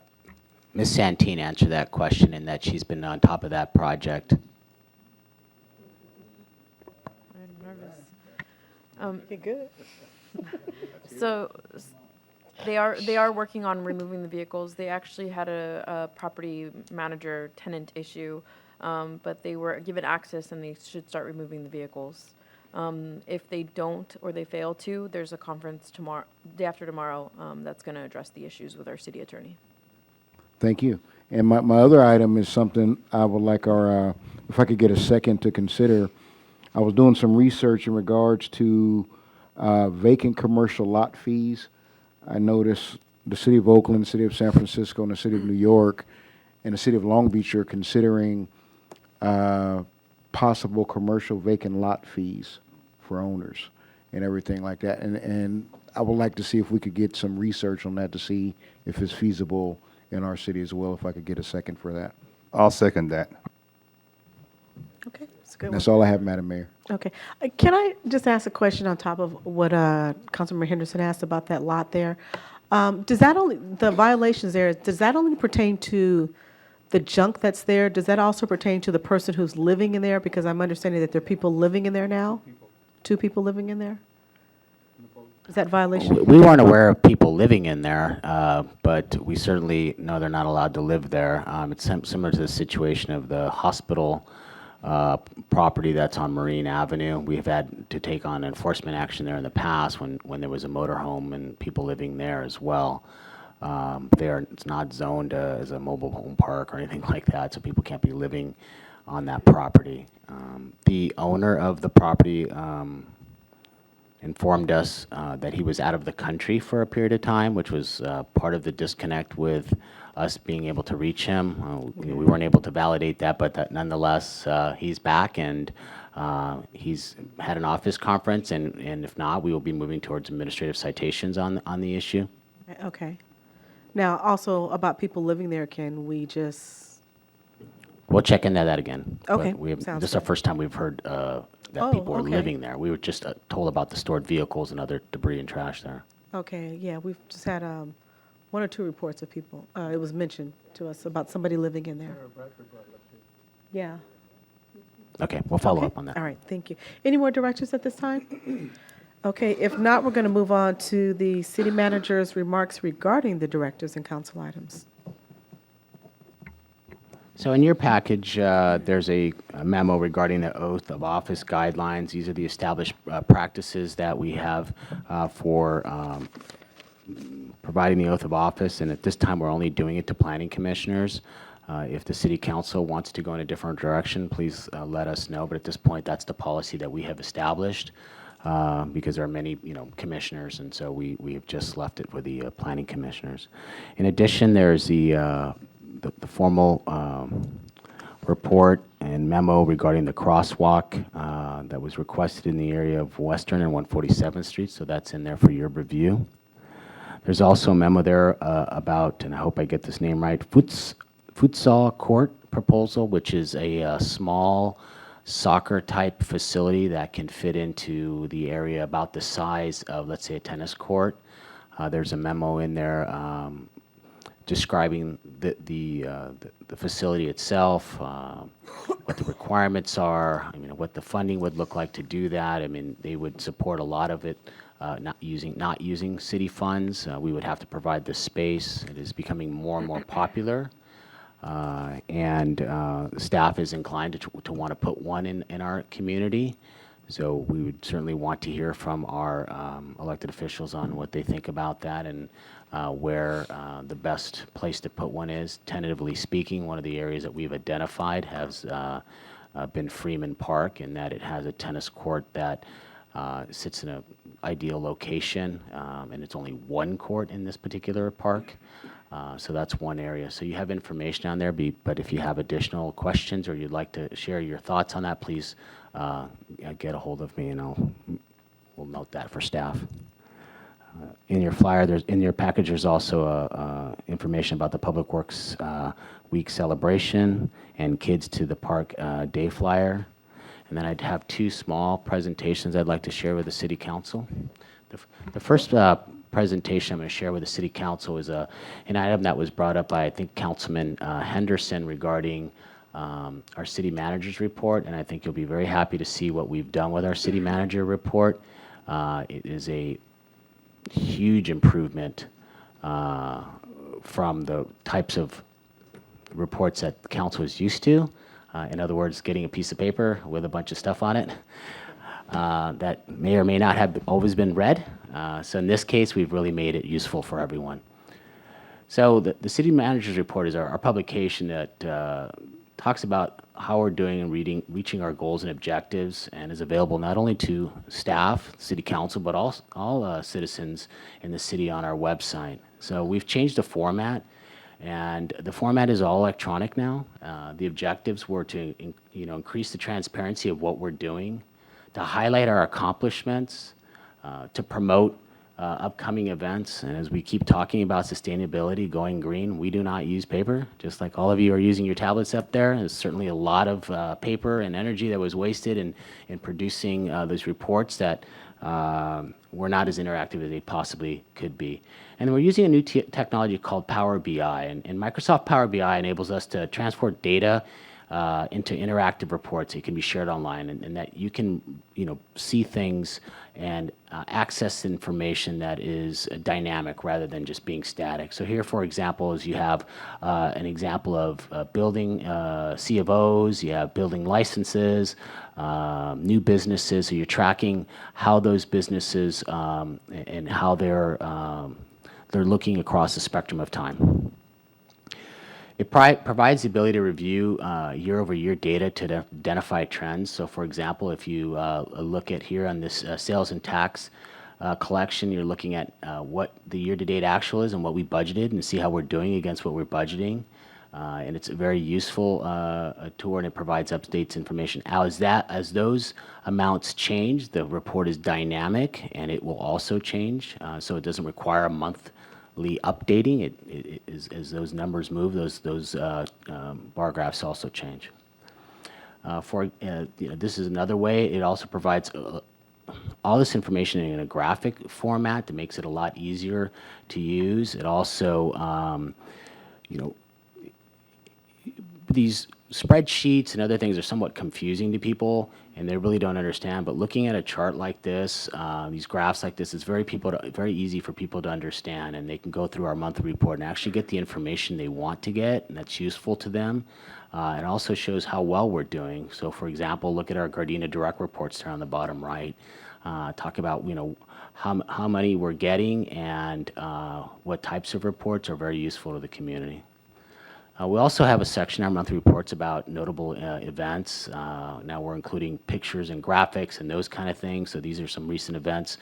Ms. Santine answered that question in that she's been on top of that project. Okay, good. So they are working on removing the vehicles. They actually had a property manager tenant issue, but they were given access and they should start removing the vehicles. If they don't or they fail to, there's a conference tomorrow, day after tomorrow, that's going to address the issues with our city attorney. Thank you. And my other item is something I would like if I could get a second to consider. I was doing some research in regards to vacant commercial lot fees. I noticed the city of Oakland, the city of San Francisco, and the city of New York, and the city of Long Beach are considering possible commercial vacant lot fees for owners and everything like that. And I would like to see if we could get some research on that to see if it's feasible in our city as well, if I could get a second for that. I'll second that. Okay, that's a good one. That's all I have, Madam Mayor. Okay. Can I just ask a question on top of what Councilmember Henderson asked about that lot there? Does that only, the violations there, does that only pertain to the junk that's there? Does that also pertain to the person who's living in there? Because I'm understanding that there are people living in there now? 2 people living in there? Is that violation? We weren't aware of people living in there, but we certainly know they're not allowed to live there. It's similar to the situation of the hospital property that's on Marine Avenue. We've had to take on enforcement action there in the past when there was a motorhome and people living there as well. It's not zoned as a mobile home park or anything like that, so people can't be living on that property. The owner of the property informed us that he was out of the country for a period of time, which was part of the disconnect with us being able to reach him. We weren't able to validate that, but nonetheless, he's back and he's had an office conference, and if not, we will be moving towards administrative citations on the issue. Okay. Now, also about people living there, can we just? We'll check into that again. Okay, This is our first time we've heard that people are living there. We were just told about the stored vehicles and other debris and trash there. Okay, yeah, we've just had 1 or 2 reports of people. It was mentioned to us about somebody living in there. Yeah. Okay, we'll follow Okay. up on that. All right, thank you. Any more directions at this time? Okay, if not, we're going to move on to the city manager's remarks regarding the directives and council items. So in your package, there's a memo regarding the oath of office guidelines. These are the established practices that we have for providing the oath of office, and at this time, we're only doing it to planning commissioners. If the city council wants to go in a different direction, please let us know. But at this point, that's the policy that we have established because there are many, commissioners, and so we have just left it with the planning commissioners. In addition, there's the formal report and memo regarding the crosswalk that was requested in the area of Western and 147th Street, so that's in there for your review. There's also a memo there about, and I hope I get this name right, futsal court proposal, which is a small soccer-type facility that can fit into the area about the size of, let's say, a tennis court. There's a memo in there describing the facility itself, what the requirements are, what the funding would look like to do that. They would support a lot of it not using city funds. We would have to provide the space. It is becoming more and more popular. And staff is inclined to want to put one in our community. So we would certainly want to hear from our elected officials on what they think about that and where the best place to put one is. Tentatively speaking, one of the areas that we've identified has been Freeman Park, in that it has a tennis court that sits in an ideal location, and it's only one court in this particular park. So that's one area. So you have information on there, but if you have additional questions or you'd like to share your thoughts on that, please get a hold of me, and we'll note that for staff. In your flyer, in your package, there's also information about the Public Works Week celebration and Kids to the Park Day flyer. And then I'd have two small presentations I'd like to share with the City Council. The first presentation I'm going to share with the City Council is an item that was brought up by, I think, Councilman Henderson regarding our City Manager's report, and I think you'll be very happy to see what we've done with our City Manager report. It is a huge improvement from the types of reports that the council is used to. In other words, getting a piece of paper with a bunch of stuff on it that may or may not have always been read. So in this case, we've really made it useful for everyone. So the City Manager's Report is our publication that talks about how we're doing in reaching our goals and objectives, and is available not only to staff, City Council, but all citizens in the city on our website. So we've changed the format, and the format is all electronic now. The objectives were to increase the transparency of what we're doing, to highlight our accomplishments, to promote upcoming events. And as we keep talking about sustainability, going green, we do not use paper, just like all of you are using your tablets up there. There's certainly a lot of paper and energy that was wasted in producing those reports that were not as interactive as they possibly could be. And we're using a new technology called Power BI. And Microsoft Power BI enables us to transport data into interactive reports that can be shared online, and that you can see things and access information that is dynamic rather than just being static. So here, for example, is you have an example of building C of Os, you have building licenses, new businesses. So you're tracking how those businesses and how they're looking across the spectrum of time. It provides the ability to review year-over-year data to identify trends. So, for example, if you look at here on this sales and tax collection, you're looking at what the year-to-date actual is and what we budgeted, and see how we're doing against what we're budgeting. And it's a very useful tool, and it provides updates information. As those amounts change, the report is dynamic, and it will also change. So it doesn't require a monthly updating. It is, as those numbers move, those bar graphs also change. This is another way. It also provides all this information in a graphic format that makes it a lot easier to use. It also, these spreadsheets and other things are somewhat confusing to people, and they really don't understand. But looking at a chart like this, these graphs like this, is very easy for people to understand, and they can go through our monthly report and actually get the information they want to get, and that's useful to them. It also shows how well we're doing. So, for example, look at our Gardenia direct reports there on the bottom right. Talk about how many we're getting and what types of reports are very useful to the community. We also have a section in our monthly reports about notable events. Now we're including pictures and graphics and those kind of things. So these are some recent events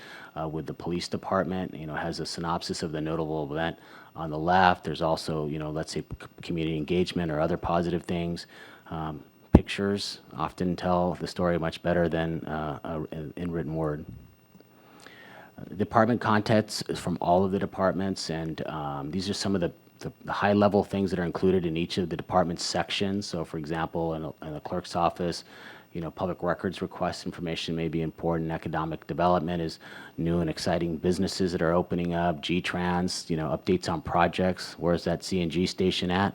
with the police department. You know, has a synopsis of the notable event on the left. There's also, you know, let's say community engagement or other positive things. Pictures often tell the story much better than in written word. Department contents is from all of the departments, and these are some of the high-level things that are included in each of the department's sections. So, for example, in the clerk's office, you know, public records request information may be important. Economic development is new and exciting businesses that are opening up. G-Trans, you know, updates on projects. Where's that CNG station at?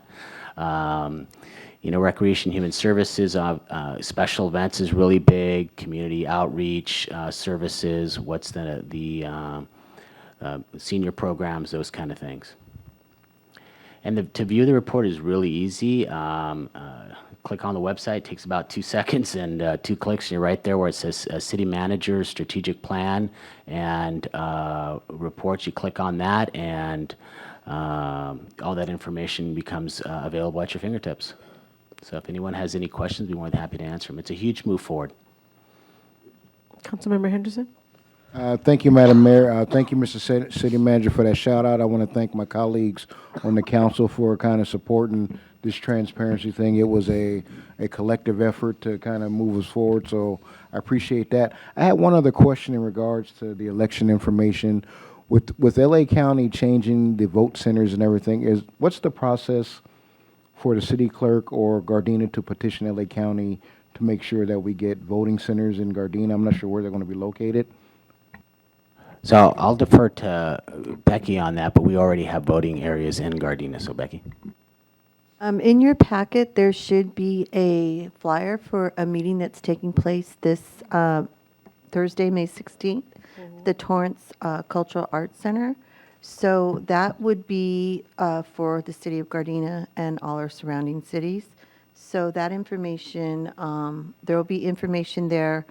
You know, recreation, human services, special events is really big. Community outreach services. What's the senior programs? Those kind of things. And to view the report is really easy. Click on the website, takes about 2 seconds and 2 clicks, and you're right there where it says City Manager, Strategic Plan, and Reports. You click on that, and all that information becomes available at your fingertips. So if anyone has any questions, we'd be more than happy to answer them. It's a huge move forward. Councilmember Henderson? Thank you, Madam Mayor. Thank you, Mr. City Manager, for that shout out. I want to thank my colleagues on the council for kind of supporting this transparency thing. It was a collective effort to kind of move us forward, so I appreciate that. I had one other question in regards to the election information. With LA County changing the vote centers and everything, what's the process for the city clerk or Gardenia to petition LA County to make sure that we get voting centers in Gardenia? I'm not sure where they're going to be located. So I'll defer to Becky on that, but we already have voting areas in Gardenia. So Becky. In your packet, there should be a flyer for a meeting that's taking place this Thursday, May 16th, the Torrance Cultural Arts Center. So that would be for the city of Gardenia and all our surrounding cities. So that information, there will be information there.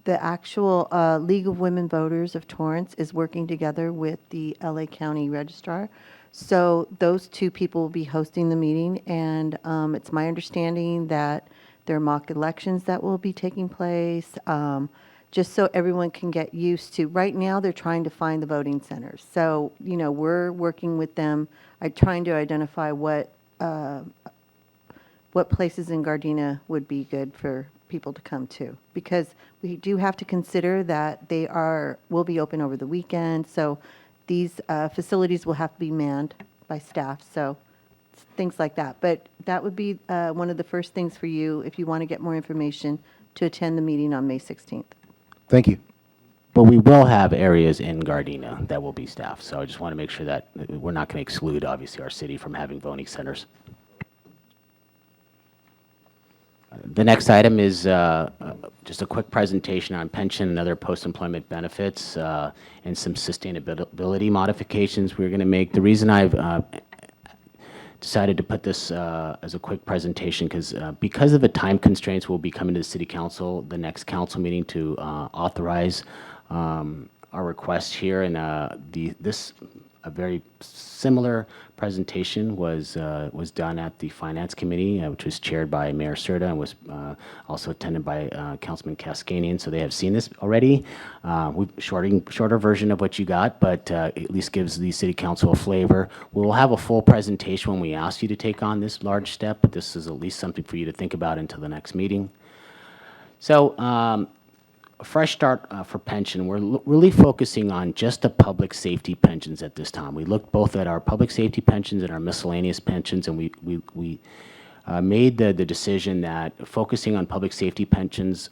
The actual League of Women Voters of Torrance is working together with the LA County Registrar. So those two people will be hosting the meeting, and it's my understanding that there are mock elections that will be taking place, just so everyone can get used to. Right now, they're trying to find the voting centers. So, you know, we're working with them, trying to identify what places in Gardenia would be good for people to come to, because we do have to consider that they will be open over the weekend. So these facilities will have to be manned by staff. So things like that. But that would be one of the first things for you if you want to get more information to attend the meeting on May 16th. Thank you. But we will have areas in Gardenia that will be staffed. So I just want to make sure that we're not going to exclude, obviously, our city from having voting centers. The next item is just a quick presentation on pension and other post-employment benefits and some sustainability modifications we're going to make. The reason I've decided to put this as a quick presentation because of the time constraints, we'll be coming to the City Council, the next council meeting, to authorize our request here. And a very similar presentation was done at the Finance Committee, which was chaired by Mayor Serta and was also attended by Councilman Cascanian. So they have seen this already. Shorter version of what you got, but at least gives the City Council a flavor. We will have a full presentation when we ask you to take on this large step, but this is at least something for you to think about until the next meeting. So a fresh start for pension. We're really focusing on just the public safety pensions at this time. We looked both at our public safety pensions and our miscellaneous pensions, and we made the decision that focusing on public safety pensions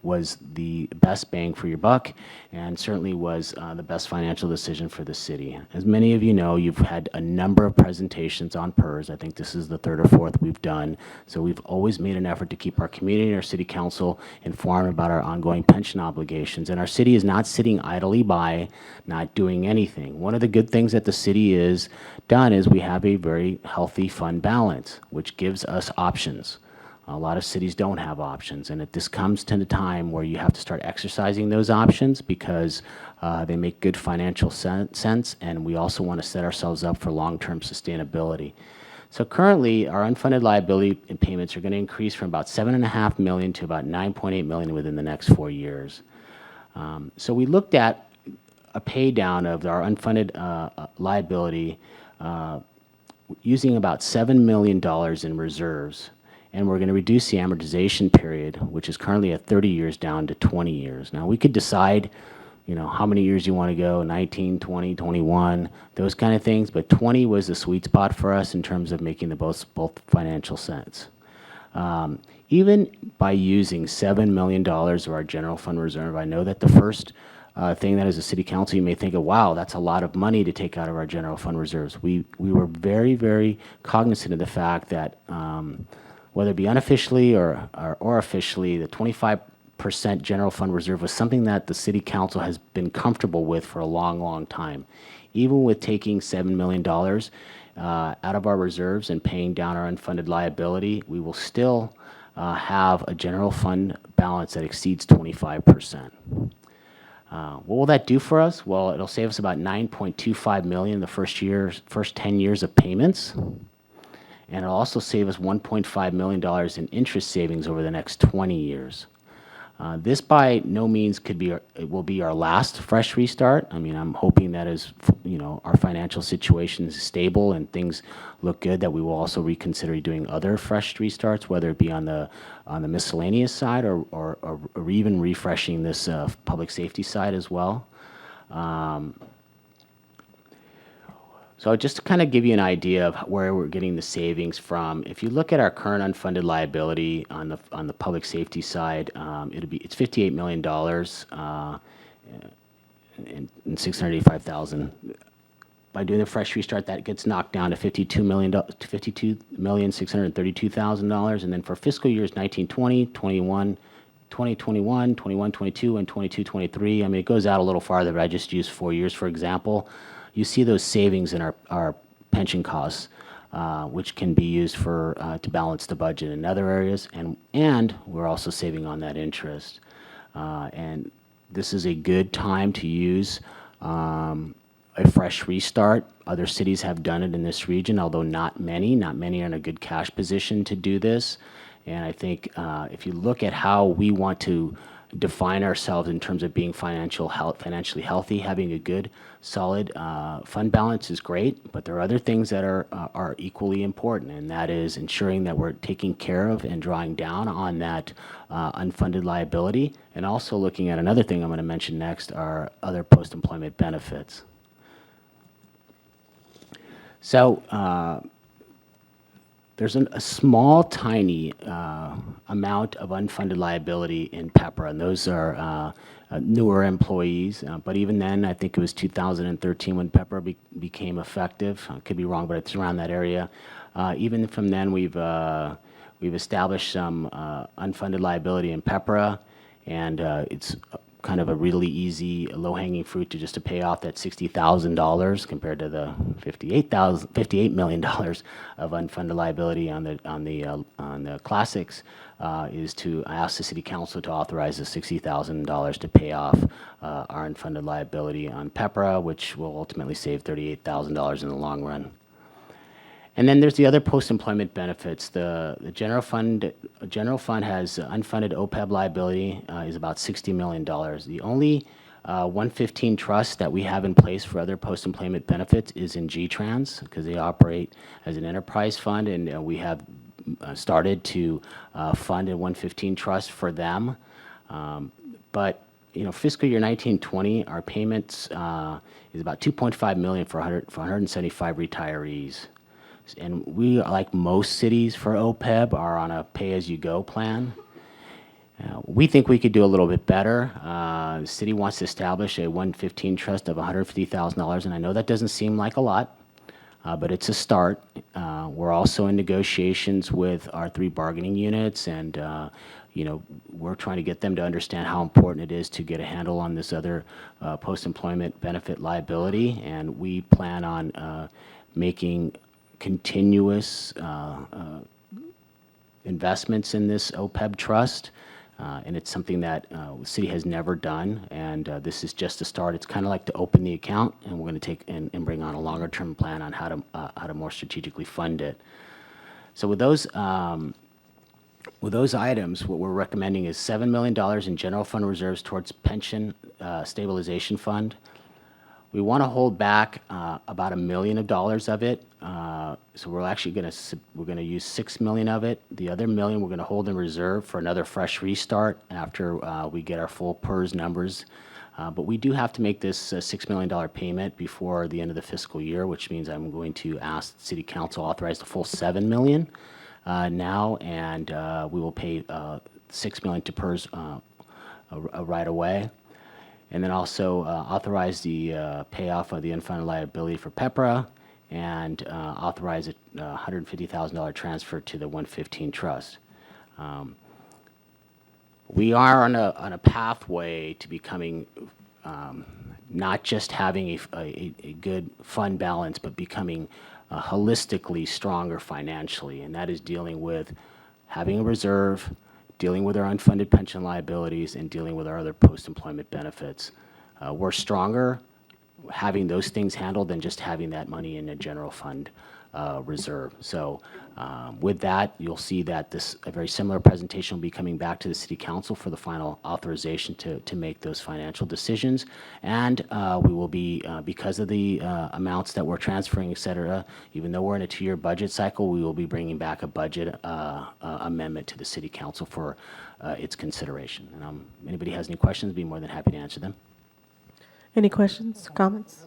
was the best bang for your buck, and certainly was the best financial decision for the city. As many of you know, you've had a number of presentations on PERS. I think this is the third or fourth we've done. So we've always made an effort to keep our community and our city council informed about our ongoing pension obligations. And our city is not sitting idly by, not doing anything. One of the good things that the city is done is we have a very healthy fund balance, which gives us options. A lot of cities don't have options, and this comes to the time where you have to start exercising those options because they make good financial sense, and we also want to set ourselves up for long-term sustainability. So currently, our unfunded liability payments are going to increase from about $7.5 million to about $9.8 million within the next 4 years. So we looked at a pay down of our unfunded liability using about $7 million in reserves, and we're going to reduce the amortization period, which is currently at 30 years, down to 20 years. Now, we could decide, you know, how many years you want to go, 19, 20, 21, those kind of things, but 20 was the sweet spot for us in terms of making the both financial sense. Even by using $7 million of our general fund reserve, I know that the first thing that as a city council you may think of, wow, that's a lot of money to take out of our general fund reserves. We were very, very cognizant of the fact that whether it be unofficially or officially, the 25% general fund reserve was something that the city council has been comfortable with for a long, long time. Even with taking $7 million out of our reserves and paying down our unfunded liability, we will still have a general fund balance that exceeds 25%. What will that do for us? Well, it'll save us about $9.25 million the first 10 years of payments, and it'll also save us $1.5 million in interest savings over the next 20 years. This by no means will be our last fresh restart. I mean, I'm hoping that as our financial situation is stable and things look good, that we will also reconsider doing other fresh restarts, whether it be on the miscellaneous side or even refreshing this public safety side as well. So just to kind of give you an idea of where we're getting the savings from, if you look at our current unfunded liability on the public safety side, it's $58 million and $685,000. By doing the fresh restart, that gets knocked down to $52,632,000, and then for fiscal years 1920, 21, 2021, 21, 22, and 22, 23, I mean, it goes out a little farther, but I just used 4 years, for example. You see those savings in our pension costs, which can be used to balance the budget in other areas, and we're also saving on that interest. And this is a good time to use a fresh restart. Other cities have done it in this region, although not many. Not many are in a good cash position to do this. And I think if you look at how we want to define ourselves in terms of being financially healthy, having a good, solid fund balance is great, but there are other things that are equally important, and that is ensuring that we're taking care of and drawing down on that unfunded liability, and also looking at another thing I'm going to mention next, are other post-employment benefits. So there's a small, tiny amount of unfunded liability in PEPRA, and those are newer employees. But even then, I think it was 2013 when PEPRA became effective. I could be wrong, but it's around that area. Even from then, we've established some unfunded liability in PEPRA, and it's kind of a really easy, low-hanging fruit to pay off that $60,000 compared to the $58 million of unfunded liability on the classics, is to ask the city council to authorize the $60,000 to pay off our unfunded liability on PEPRA, which will ultimately save $38,000 in the long run. And then there's the other post-employment benefits. The general fund has unfunded OPEB liability is about $60 million. The only 115 trust that we have in place for other post-employment benefits is in G-Trans, because they operate as an enterprise fund, and we have started to fund a 115 trust for them. But fiscal year 1920, our payments is about $2.5 million for 175 retirees. And we, like most cities for OPEB, are on a pay-as-you-go plan. We think we could do a little bit better. The city wants to establish a 115 trust of $150,000, and I know that doesn't seem like a lot, but it's a start. We're also in negotiations with our 3 bargaining units, and we're trying to get them to understand how important it is to get a handle on this other post-employment benefit liability, and we plan on making continuous investments in this OPEB trust. And it's something that the city has never done, and this is just a start. It's kind of like to open the account, and we're going to take and bring on a longer-term plan on how to more strategically fund it. So with those items, what we're recommending is $7 million in general fund reserves towards pension stabilization fund. We want to hold back about $1 million of it. So we're actually going to use $6 million of it. The other $1 million we're going to hold in reserve for another fresh restart after we get our full PERS numbers. But we do have to make this $6 million payment before the end of the fiscal year, which means I'm going to ask the City Council authorize the full $7 million now, and we will pay $6 million to PERS right away. And then also authorize the payoff of the unfunded liability for PEPRA, and authorize a $150,000 transfer to the 115 trust. We are on a pathway to becoming not just having a good fund balance, but becoming holistically stronger financially, and that is dealing with having a reserve, dealing with our unfunded pension liabilities, and dealing with our other post-employment benefits. We're stronger having those things handled than just having that money in a general fund reserve. So with that, you'll see that a very similar presentation will be coming back to the City Council for the final authorization to make those financial decisions. And we will be, because of the amounts that we're transferring, et cetera, even though we're in a 2-year budget cycle, we will be bringing back a budget amendment to the City Council for its consideration. And anybody has any questions, I'd be more than happy to answer them. Any questions, comments?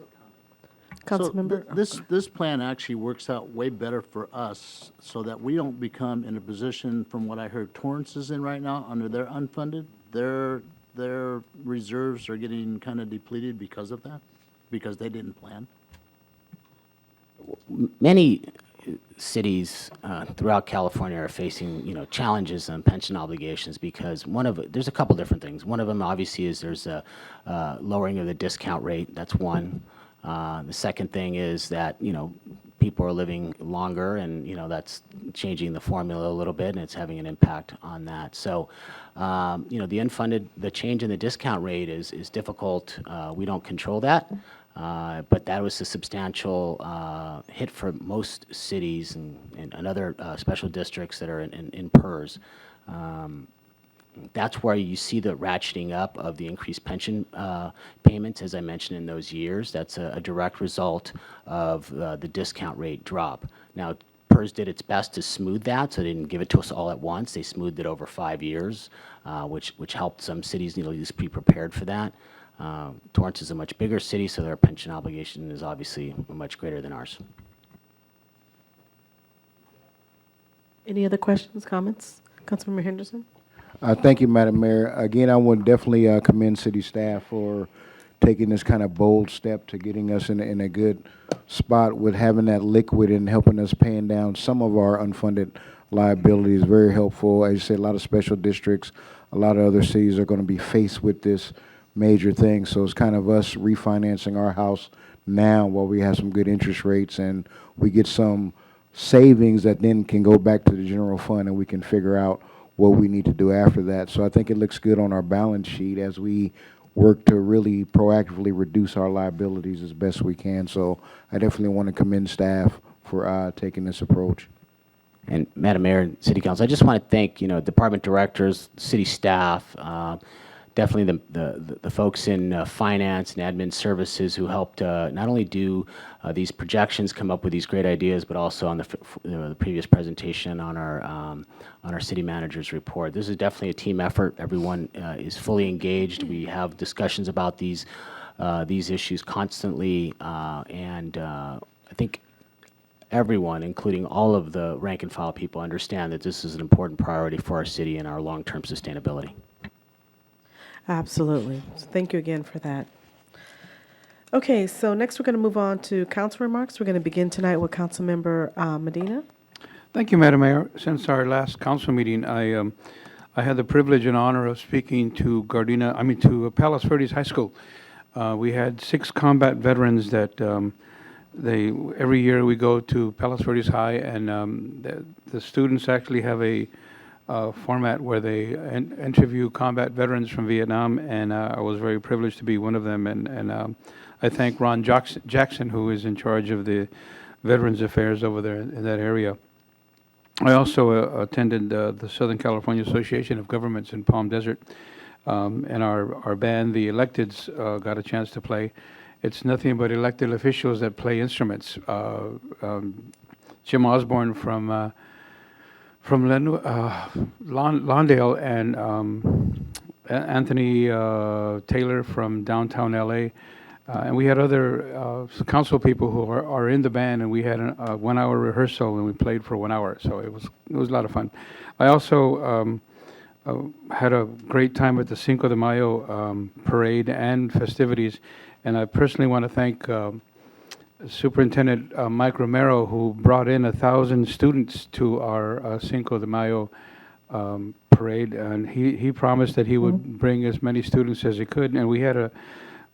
Councilmember? So this plan actually works out way better for us, so that we don't become in a position, from what I heard Torrance is in right now, under their unfunded, their reserves are getting kind of depleted because of that, because they didn't plan. Many cities throughout California are facing, challenges on pension obligations because there's a couple different things. One of them obviously is there's a lowering of the discount rate. That's one. The second thing is that, people are living longer, and, that's changing the formula a little bit, and it's having an impact on that. So, the change in the discount rate is difficult. We don't control that. But that was a substantial hit for most cities and other special districts that are in PERS. That's where you see the ratcheting up of the increased pension payments, as I mentioned, in those years. That's a direct result of the discount rate drop. Now, PERS did its best to smooth that, so they didn't give it to us all at once. They smoothed it over 5 years, which helped some cities, just be prepared for that. Torrance is a much bigger city, so their pension obligation is obviously much greater than ours. Any other questions, comments? Councilmember Henderson? Thank you, Madam Mayor. Again, I would definitely commend city staff for taking this kind of bold step to getting us in a good spot with having that liquid and helping us paying down some of our unfunded liabilities. Very helpful. As you said, a lot of special districts, a lot of other cities are going to be faced with this major thing. So it's kind of us refinancing our house now while we have some good interest rates, and we get some savings that then can go back to the general fund, and we can figure out what we need to do after that. So I think it looks good on our balance sheet as we work to really proactively reduce our liabilities as best we can. So I definitely want to commend staff for taking this approach. And Madam Mayor and City Council, I just want to thank, department directors, city staff, definitely the folks in finance and admin services who helped not only do these projections, come up with these great ideas, but also on the previous presentation on our city manager's report. This is definitely a team effort. Everyone is fully engaged. We have discussions about these issues constantly, and I think everyone, including all of the rank and file people, understand that this is an important priority for our city and our long-term sustainability. Absolutely. So thank you again for that. Okay, so next we're going to move on to council remarks. We're going to begin tonight with Councilmember Medina. Thank you, Madam Mayor. Since our last council meeting, I had the privilege and honor of speaking to to Palos Verdes High School. We had 6 combat veterans that every year we go to Palos Verdes High, and the students actually have a format where they interview combat veterans from Vietnam, and I was very privileged to be one of them. And I thank Ron Jackson, who is in charge of the Veterans Affairs over there in that area. I also attended the Southern California Association of Governments in Palm Desert, and our band, the Electeds, got a chance to play. It's nothing but elected officials that play instruments. Jim Osborne from Lawndale, and Anthony Taylor from downtown LA. And we had other council people who are in the band, and we had a 1 hour rehearsal, and we played for 1 hour. So it was a lot of fun. I also had a great time at the Cinco de Mayo parade and festivities, and I personally want to thank Superintendent Mike Romero, who brought in 1,000 students to our Cinco de Mayo parade, and he promised that he would bring as many students as he could, and we had an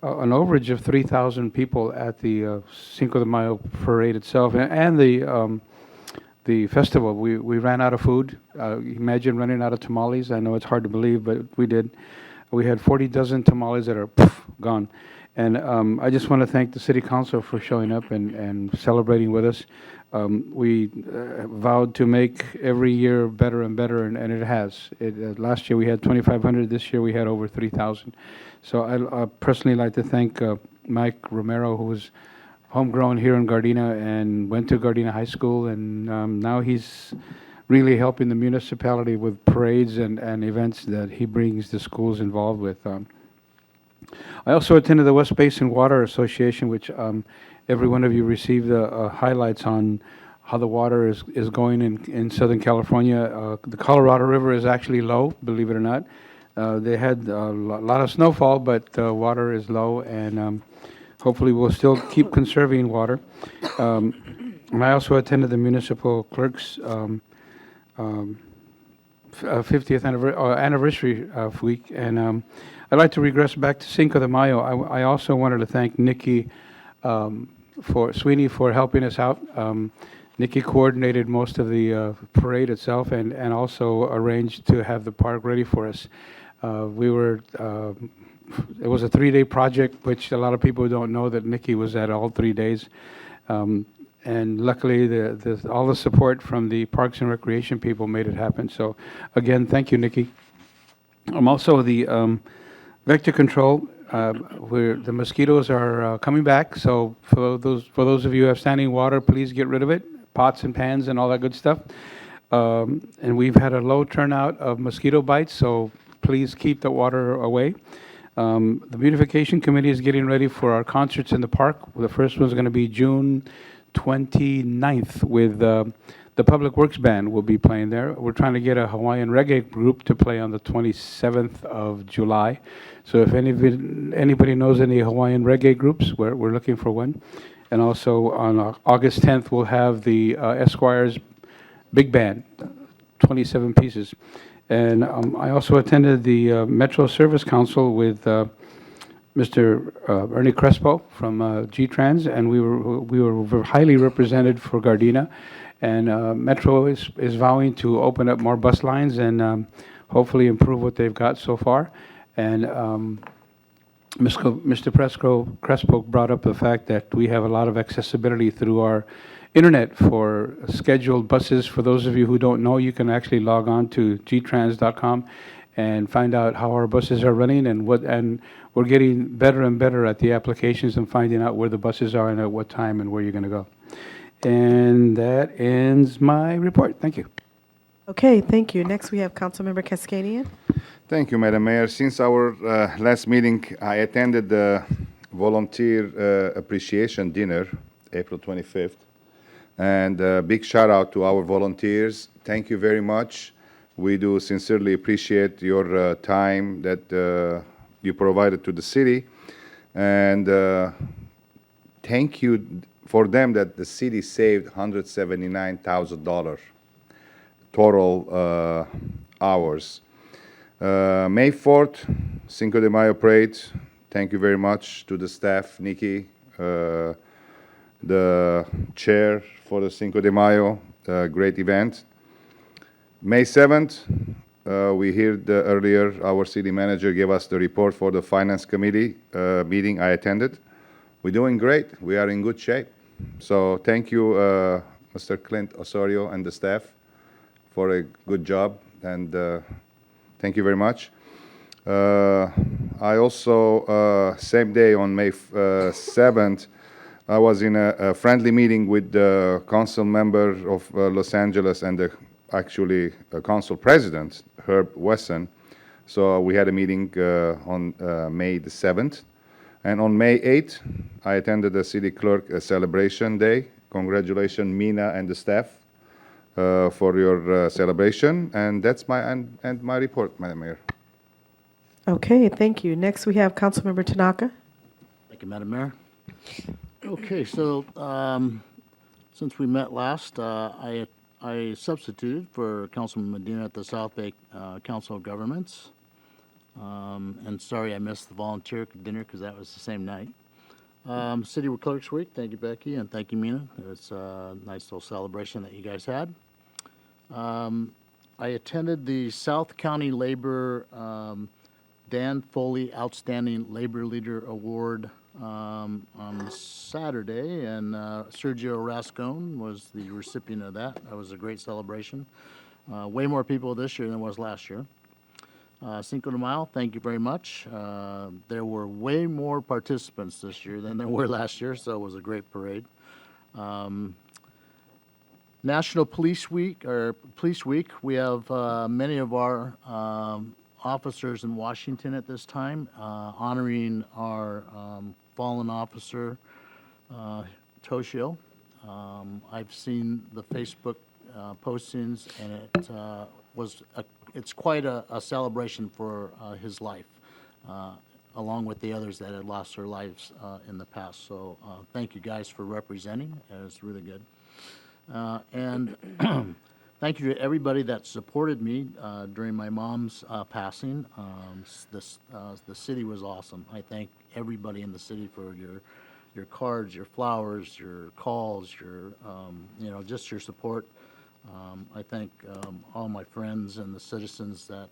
overage of 3,000 people at the Cinco de Mayo parade itself, and the festival. We ran out of food. Imagine running out of tamales. I know it's hard to believe, but we did. We had 40 dozen tamales that are gone. And I just want to thank the City Council for showing up and celebrating with us. We vowed to make every year better and better, and it has. Last year we had 2,500. This year we had over 3,000. So I personally like to thank Mike Romero, who was homegrown here in Gardenia and went to Gardenia High School, and now he's really helping the municipality with parades and events that he brings the schools involved with. I also attended the West Basin Water Association, which every one of you received highlights on how the water is going in Southern California. The Colorado River is actually low, believe it or not. They had a lot of snowfall, but water is low, and hopefully we'll still keep conserving water. And I also attended the municipal clerk's 50th anniversary week, and I'd like to regress back to Cinco de Mayo. I also wanted to thank Nikki Sweeney for helping us out. Nikki coordinated most of the parade itself, and also arranged to have the park ready for us. It was a 3-day project, which a lot of people don't know that Nikki was at all 3 days. And luckily, all the support from the Parks and Recreation people made it happen. So again, thank you, Nikki. Also the vector control, where the mosquitoes are coming back. So for those of you who have standing water, please get rid of it, pots and pans and all that good stuff. And we've had a low turnout of mosquito bites, so please keep the water away. The beautification committee is getting ready for our concerts in the park. The first one's going to be June 29th with the Public Works Band will be playing there. We're trying to get a Hawaiian reggae group to play on the 27th of July. So if anybody knows any Hawaiian reggae groups, we're looking for one. And also on August 10th, we'll have the Esquire's Big Band, 27 pieces. And I also attended the Metro Service Council with Mr. Ernie Crespo from G-Trans, and we were highly represented for Gardenia. And Metro is vowing to open up more bus lines and hopefully improve what they've got so far. And Mr. Crespo brought up the fact that we have a lot of accessibility through our internet for scheduled buses. For those of you who don't know, you can actually log on to gtrans.com and find out how our buses are running, and we're getting better and better at the applications and finding out where the buses are and at what time and where you're going to go. And that ends my report. Thank you. Okay, thank you. Next, we have Councilmember Cascadian. Thank you, Madam Mayor. Since our last meeting, I attended the volunteer appreciation dinner, April 25th. And big shout out to our volunteers. Thank you very much. We do sincerely appreciate your time that you provided to the city. And thank you for them that the city saved $179,000 total hours. May 4th, Cinco de Mayo Parade. Thank you very much to the staff, Nikki, the chair for the Cinco de Mayo, great event. May 7th, we heard earlier our city manager gave us the report for the finance committee meeting I attended. We're doing great. We are in good shape. So thank you, Mr. Clint Osorio and the staff for a good job, and thank you very much. I also, same day on May 7th, I was in a friendly meeting with the council member of Los Angeles and actually council president, Herb Wesson. So we had a meeting on May the 7th. And on May 8th, I attended the city clerk celebration day. Congratulations, Mina and the staff, for your celebration. And that's my report, Madam Mayor. Okay, thank you. Next, we have Councilmember Tanaka. Thank you, Madam Mayor. Okay, so since we met last, I substituted for Councilman Medina at the South Bay Council of Governments. And sorry I missed the volunteer dinner because that was the same night. City Clerks Week, thank you, Becky, and thank you, Mina. It's a nice little celebration that you guys had. I attended the South County Labor Dan Foley Outstanding Labor Leader Award on Saturday, and Sergio Rascon was the recipient of that. That was a great celebration. Way more people this year than was last year. Cinco de Mayo, thank you very much. There were way more participants this year than there were last year, so it was a great parade. National Police Week, we have many of our officers in Washington at this time, honoring our fallen officer, Toshio. I've seen the Facebook postings, and it's quite a celebration for his life, along with the others that had lost their lives in the past. So thank you guys for representing. It was really good. And thank you to everybody that supported me during my mom's passing. The city was awesome. I thank everybody in the city for your cards, your flowers, your calls, your just your support. I thank all my friends and the citizens that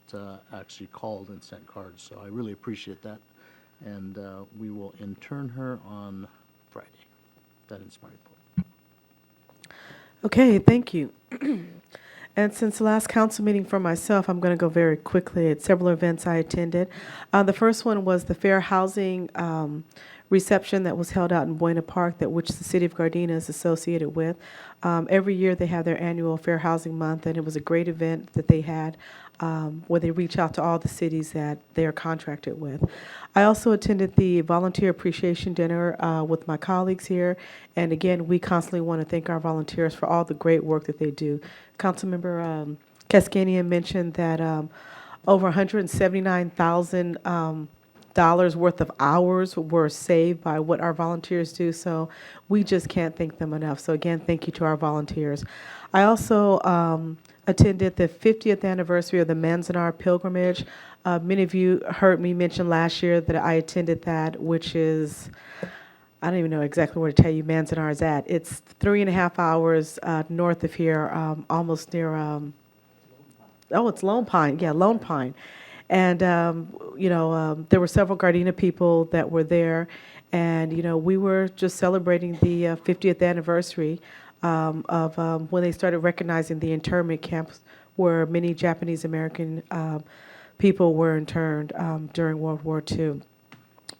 actually called and sent cards. So I really appreciate that. And we will intern her on Friday. That is my report. Okay, thank you. And since the last council meeting for myself, I'm going to go very quickly at several events I attended. The first one was the fair housing reception that was held out in Buena Park, which the city of Gardenia is associated with. Every year they have their annual Fair Housing Month, and it was a great event that they had where they reach out to all the cities that they are contracted with. I also attended the Volunteer Appreciation Dinner with my colleagues here, and again, we constantly want to thank our volunteers for all the great work that they do. Councilmember Cascanian mentioned that over 179,000 dollars worth of hours were saved by what our volunteers do, so we just can't thank them enough. So again, thank you to our volunteers. I also attended the 50th anniversary of the Manzanar Pilgrimage. Many of you heard me mention last year that I attended that, which is, I don't even know exactly where to tell you Manzanar is at. It's 3.5 hours north of here, almost near, it's Lone Pine. Yeah, Lone Pine. And, there were several Gardena people that were there. And, we were just celebrating the 50th anniversary of when they started recognizing the internment camps where many Japanese American people were interned during World War II.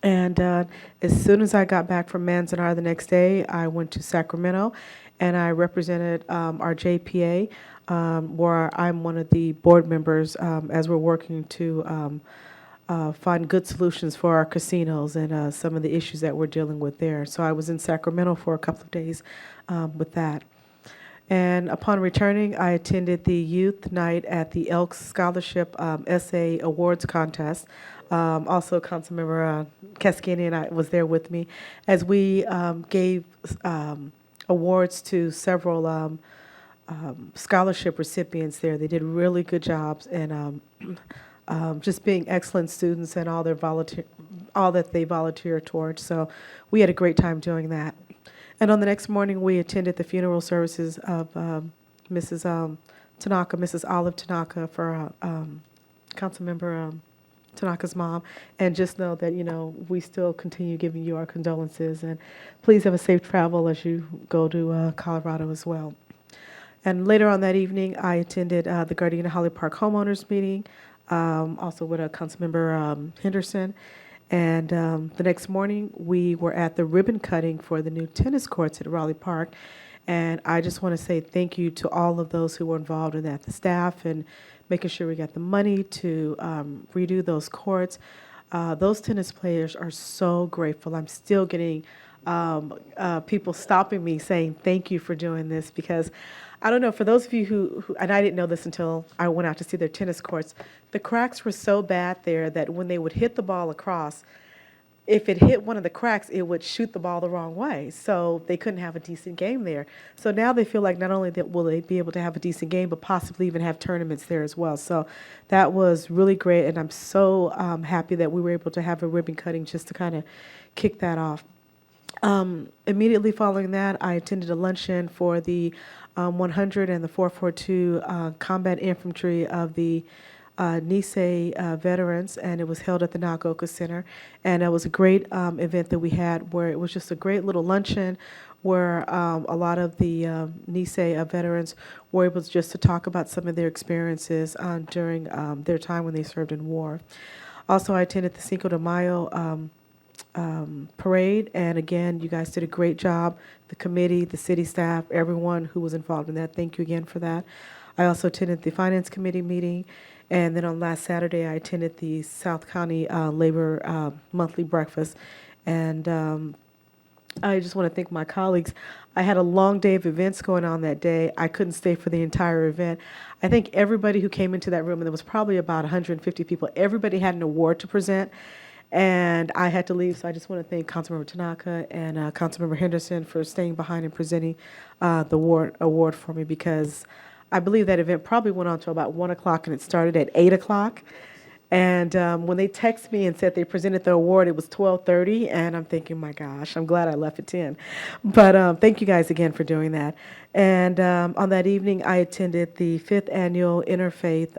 And as soon as I got back from Manzanar the next day, I went to Sacramento and I represented our JPA, where I'm one of the board members as we're working to find good solutions for our casinos and some of the issues that we're dealing with there. So I was in Sacramento for a couple of days with that. And upon returning, I attended the youth night at the Elks Scholarship Essay Awards Contest. Also, Councilmember Cascani and I was there with me as we gave awards to several scholarship recipients there. They did really good jobs and just being excellent students and all that they volunteer towards. So we had a great time doing that. And on the next morning, we attended the funeral services of Mrs. Tanaka, Mrs. Olive Tanaka, for Councilmember Tanaka's mom. And just know that, we still continue giving you our condolences. And please have a safe travel as you go to Colorado as well. And later on that evening, I attended the Gardenia Holly Park homeowners meeting, also with Councilmember Henderson. And the next morning, we were at the ribbon cutting for the new tennis courts at Raleigh Park. And I just want to say thank you to all of those who were involved in that, the staff, and making sure we got the money to redo those courts. Those tennis players are so grateful. I'm still getting people stopping me saying thank you for doing this, because I don't know, for those of you who, and I didn't know this until I went out to see their tennis courts, the cracks were so bad there that when they would hit the ball across, if it hit one of the cracks, it would shoot the ball the wrong way. So they couldn't have a decent game there. So now they feel like not only that will they be able to have a decent game, but possibly even have tournaments there as well. So that was really great, and I'm so happy that we were able to have a ribbon cutting just to kind of kick that off. Immediately following that, I attended a luncheon for the 100 and the 442 Combat Infantry of the Nisei veterans, and it was held at the Nagaoka Center. And it was a great event that we had, where it was just a great little luncheon where a lot of the Nisei veterans were able just to talk about some of their experiences during their time when they served in war. Also, I attended the Cinco de Mayo parade, and again, you guys did a great job. The committee, the city staff, everyone who was involved in that, thank you again for that. I also attended the Finance Committee meeting, and then on last Saturday, I attended the South County Labor Monthly Breakfast. And I just want to thank my colleagues. I had a long day of events going on that day. I couldn't stay for the entire event. I think everybody who came into that room, and there was probably about 150 people, everybody had an award to present. And I had to leave, so I just want to thank Councilmember Tanaka and Councilmember Henderson for staying behind and presenting the award for me, because I believe that event probably went on until about 1 o'clock, and it started at 8 o'clock. And when they texted me and said they presented the award, it was 12:30, and I'm thinking, my gosh, I'm glad I left at 10. But thank you guys again for doing that. And on that evening, I attended the 5th Annual Interfaith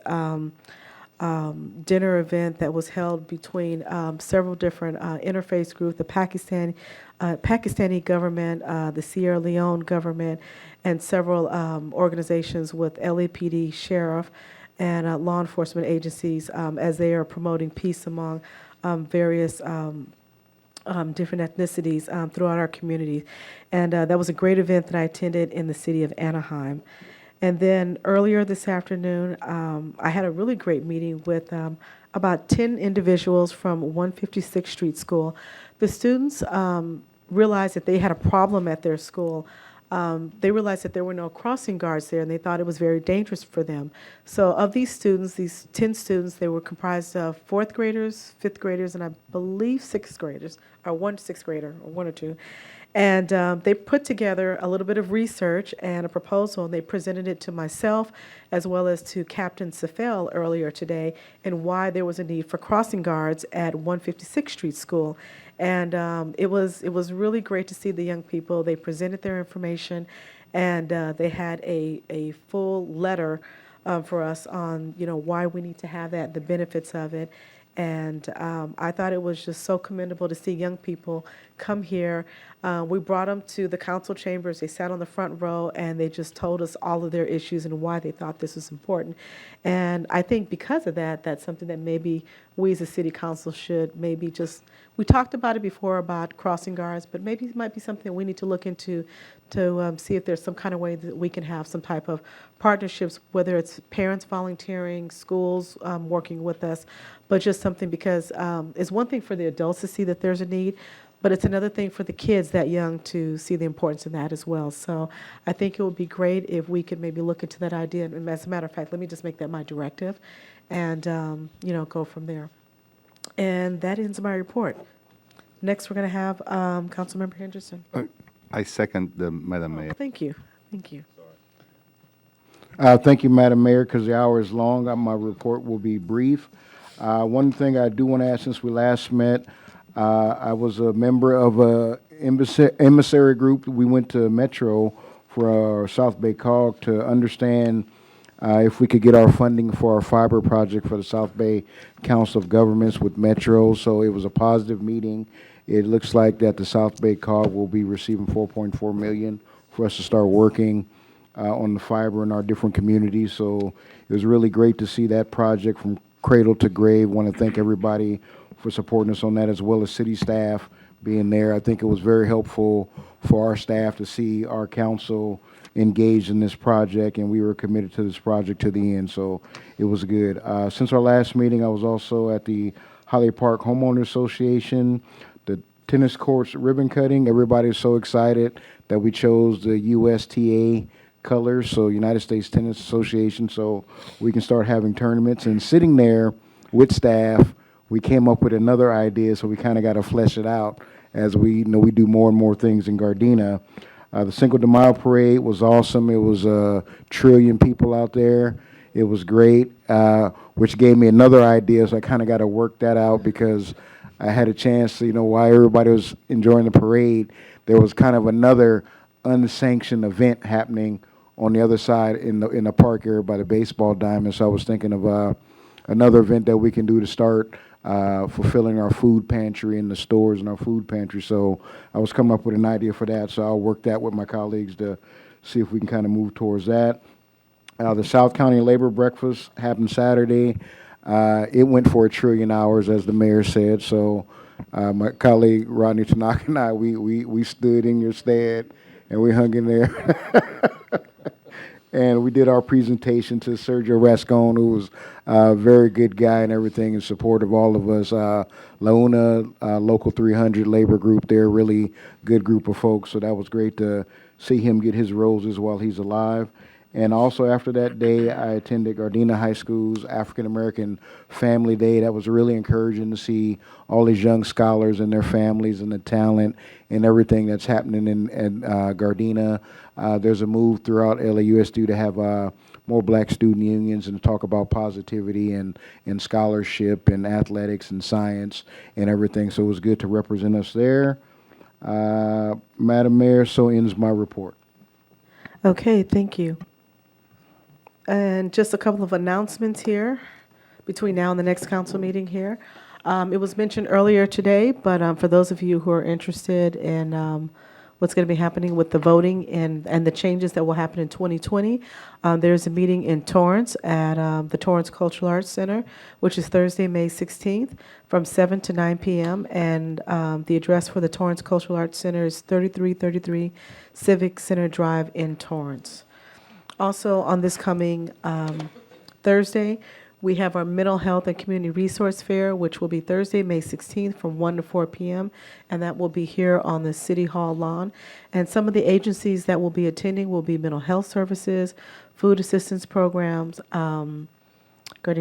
dinner event that was held between several different interfaith groups, the Pakistani government, the Sierra Leone government, and several organizations with LAPD, sheriff, and law enforcement agencies as they are promoting peace among various different ethnicities throughout our communities. And that was a great event that I attended in the city of Anaheim. And then earlier this afternoon, I had a really great meeting with about 10 individuals from 156th Street School. The students realized that they had a problem at their school. They realized that there were no crossing guards there, and they thought it was very dangerous for them. So of these students, these 10 students, they were comprised of 4th graders, 5th graders, and I believe 6th graders, or one 6th grader, or one or two. And they put together a little bit of research and a proposal, and they presented it to myself as well as to Captain Safel earlier today, and why there was a need for crossing guards at 156th Street School. And it was really great to see the young people. They presented their information, and they had a full letter for us on why we need to have that, the benefits of it. And I thought it was just so commendable to see young people come here. We brought them to the council chambers. They sat on the front row, and they just told us all of their issues and why they thought this was important. And I think because of that, that's something that maybe we as a city council should maybe just, we talked about it before about crossing guards, but maybe it might be something we need to look into to see if there's some kind of way that we can have some type of partnerships, whether it's parents volunteering, schools working with us, but just something, because it's one thing for the adults to see that there's a need, but it's another thing for the kids that young to see the importance of that as well. So I think it would be great if we could maybe look into that idea. And as a matter of fact, let me just make that my directive and, go from there. And that ends my report. Next, we're going to have Councilmember Henderson. I second the Madam Mayor. Thank you. Thank you. Thank you, Madam Mayor, because the hour is long. My report will be brief. One thing I do want to add, since we last met, I was a member of an emissary group. We went to Metro for our South Bay COG to understand if we could get our funding for our fiber project for the South Bay Council of Governments with Metro. So it was a positive meeting. It looks like that the South Bay COG will be receiving $4.4 million for us to start working on the fiber in our different communities. So it was really great to see that project from cradle to grave. Want to thank everybody for supporting us on that, as well as city staff being there. I think it was very helpful for our staff to see our council engaged in this project, and we were committed to this project to the end, so it was good. Since our last meeting, I was also at the Holly Park Homeowner Association, the tennis courts ribbon cutting. Everybody's so excited that we chose the USTA colors, so United States Tennis Association, so we can start having tournaments. And sitting there with staff, we came up with another idea, so we kind of got to flesh it out as we we do more and more things in Gardenia. The Cinco de Mayo parade was awesome. It was a trillion people out there. It was great, which gave me another idea, so I kind of got to work that out because I had a chance to, while everybody was enjoying the parade, there was kind of another unsanctioned event happening on the other side in the park area by the baseball diamond. So I was thinking of another event that we can do to start fulfilling our food pantry in the stores and our food pantry. So I was coming up with an idea for that. So I'll work that with my colleagues to see if we can kind of move towards that. The South County Labor Breakfast happened Saturday. It went for 1 trillion hours, as the mayor said. So my colleague Rodney Tanaka and I, we stood in your stead and we hung in there. And we did our presentation to Sergio Rascon, who was a very good guy and everything, in support of all of us. Launa, Local 300 labor group, they're a really good group of folks. So that was great to see him get his roses while he's alive. And also after that day, I attended Gardenia High School's African American Family Day. That was really encouraging to see all these young scholars and their families and the talent and everything that's happening in Gardenia. There's a move throughout LAUSD to have more black student unions and to talk about positivity and scholarship and athletics and science and everything. So it was good to represent us there. Madam Mayor, so ends my report. Okay, thank you. And just a couple of announcements here between now and the next council meeting here. It was mentioned earlier today, but for those of you who are interested in what's going to be happening with the voting and the changes that will happen in 2020, there's a meeting in Torrance at the Torrance Cultural Arts Center, which is Thursday, May 16th from 7 to 9 p.m. And the address for the Torrance Cultural Arts Center is 3333 Civic Center Drive in Torrance. Also, on this coming Thursday, we have our Mental Health and Community Resource Fair, which will be Thursday, May 16th from 1 to 4 p.m., and that will be here on the City Hall lawn. And some of the agencies that will be attending will be mental health services, food assistance programs, Gardenia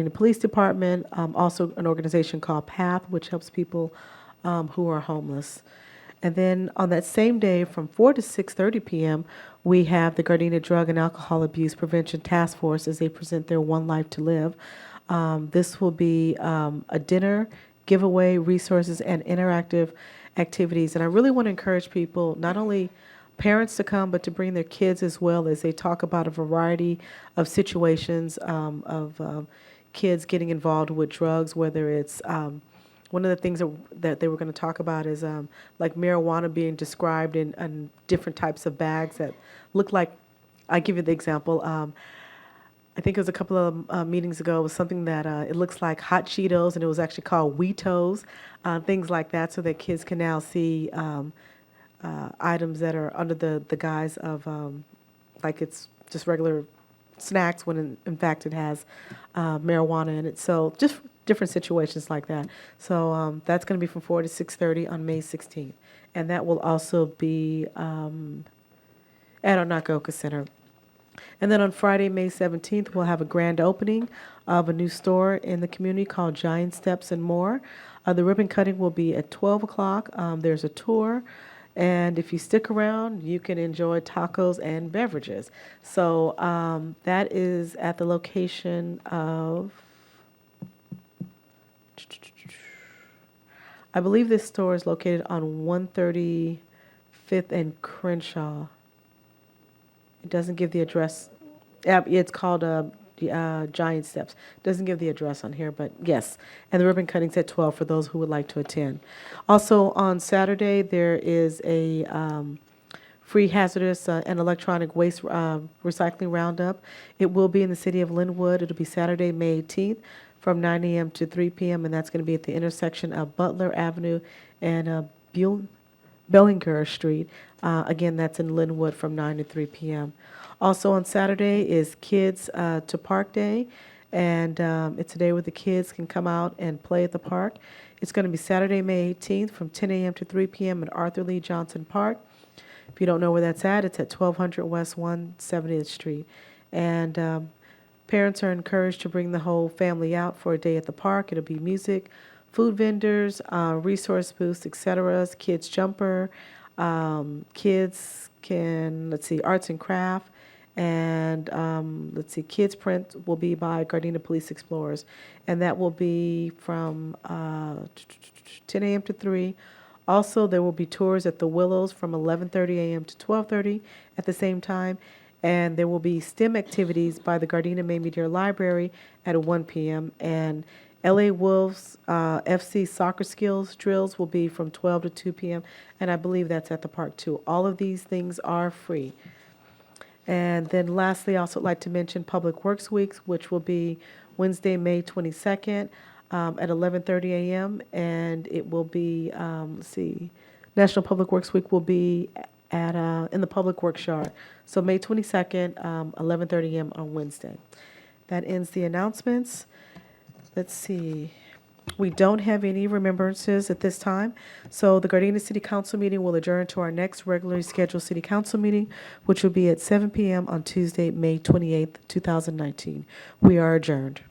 Police Department, also an organization called PATH, which helps people who are homeless. And then on that same day from 4 to 6:30 p.m., we have the Gardenia Drug and Alcohol Abuse Prevention Task Force as they present their One Life to Live. This will be a dinner, giveaway, resources, and interactive activities. And I really want to encourage people, not only parents to come, but to bring their kids as well, as they talk about a variety of situations of kids getting involved with drugs, whether it's one of the things that they were going to talk about is like marijuana being described in different types of bags that look like, I'll give you the example. I think it was a couple of meetings ago, it was something that it looks like hot Cheetos, and it was actually called Weetos, things like that, so that kids can now see items that are under the guise of like it's just regular snacks when in fact it has marijuana in it. So just different situations like that. So that's going to be from 4 to 6:30 on May 16th. And that will also be at our Nagoka Center. And then on Friday, May 17th, we'll have a grand opening of a new store in the community called Giant Steps and More. The ribbon cutting will be at 12 o'clock. There's a tour. And if you stick around, you can enjoy tacos and beverages. So that is at the location of, I believe this store is located on 130 5th and Crenshaw. It doesn't give the address. It's called Giant Steps. Doesn't give the address on here, but yes. And the ribbon cutting's at 12 for those who would like to attend. Also on Saturday, there is a free hazardous and electronic waste recycling roundup. It will be in the city of Linwood. It'll be Saturday, May 18th from 9 a.m. to 3 p.m., and that's going to be at the intersection of Butler Avenue and Bellinger Street. Again, that's in Linwood from 9 to 3 p.m. Also on Saturday is Kids to Park Day, and it's a day where the kids can come out and play at the park. It's going to be Saturday, May 18th from 10 a.m. to 3 p.m. at Arthur Lee Johnson Park. If you don't know where that's at, it's at 1200 West 170th Street. And parents are encouraged to bring the whole family out for a day at the park. It'll be music, food vendors, resource booths, etc. Kids jumper. Kids can, arts and craft. And kids print will be by Gardenia Police Explorers. And that will be from 10 a.m. to 3. Also, there will be tours at the Willows from 11:30 a.m. to 12:30 at the same time. And there will be STEM activities by the Gardenia Mamie Deer Library at 1 p.m. And LA Wolves FC soccer skills drills will be from 12 to 2 p.m. And I believe that's at the park too. All of these things are free. And then lastly, I also like to mention Public Works Weeks, which will be Wednesday, May 22nd at 11:30 a.m. And it will be, National Public Works Week will be at in the Public Works Yard. So May 22nd, 11:30 a.m. on Wednesday. That ends the announcements. Let's see. We don't have any remembrances at this time. So the Gardenia City Council meeting will adjourn to our next regularly scheduled City Council meeting, which will be at 7 p.m. on Tuesday, May 28th, 2019. We are adjourned.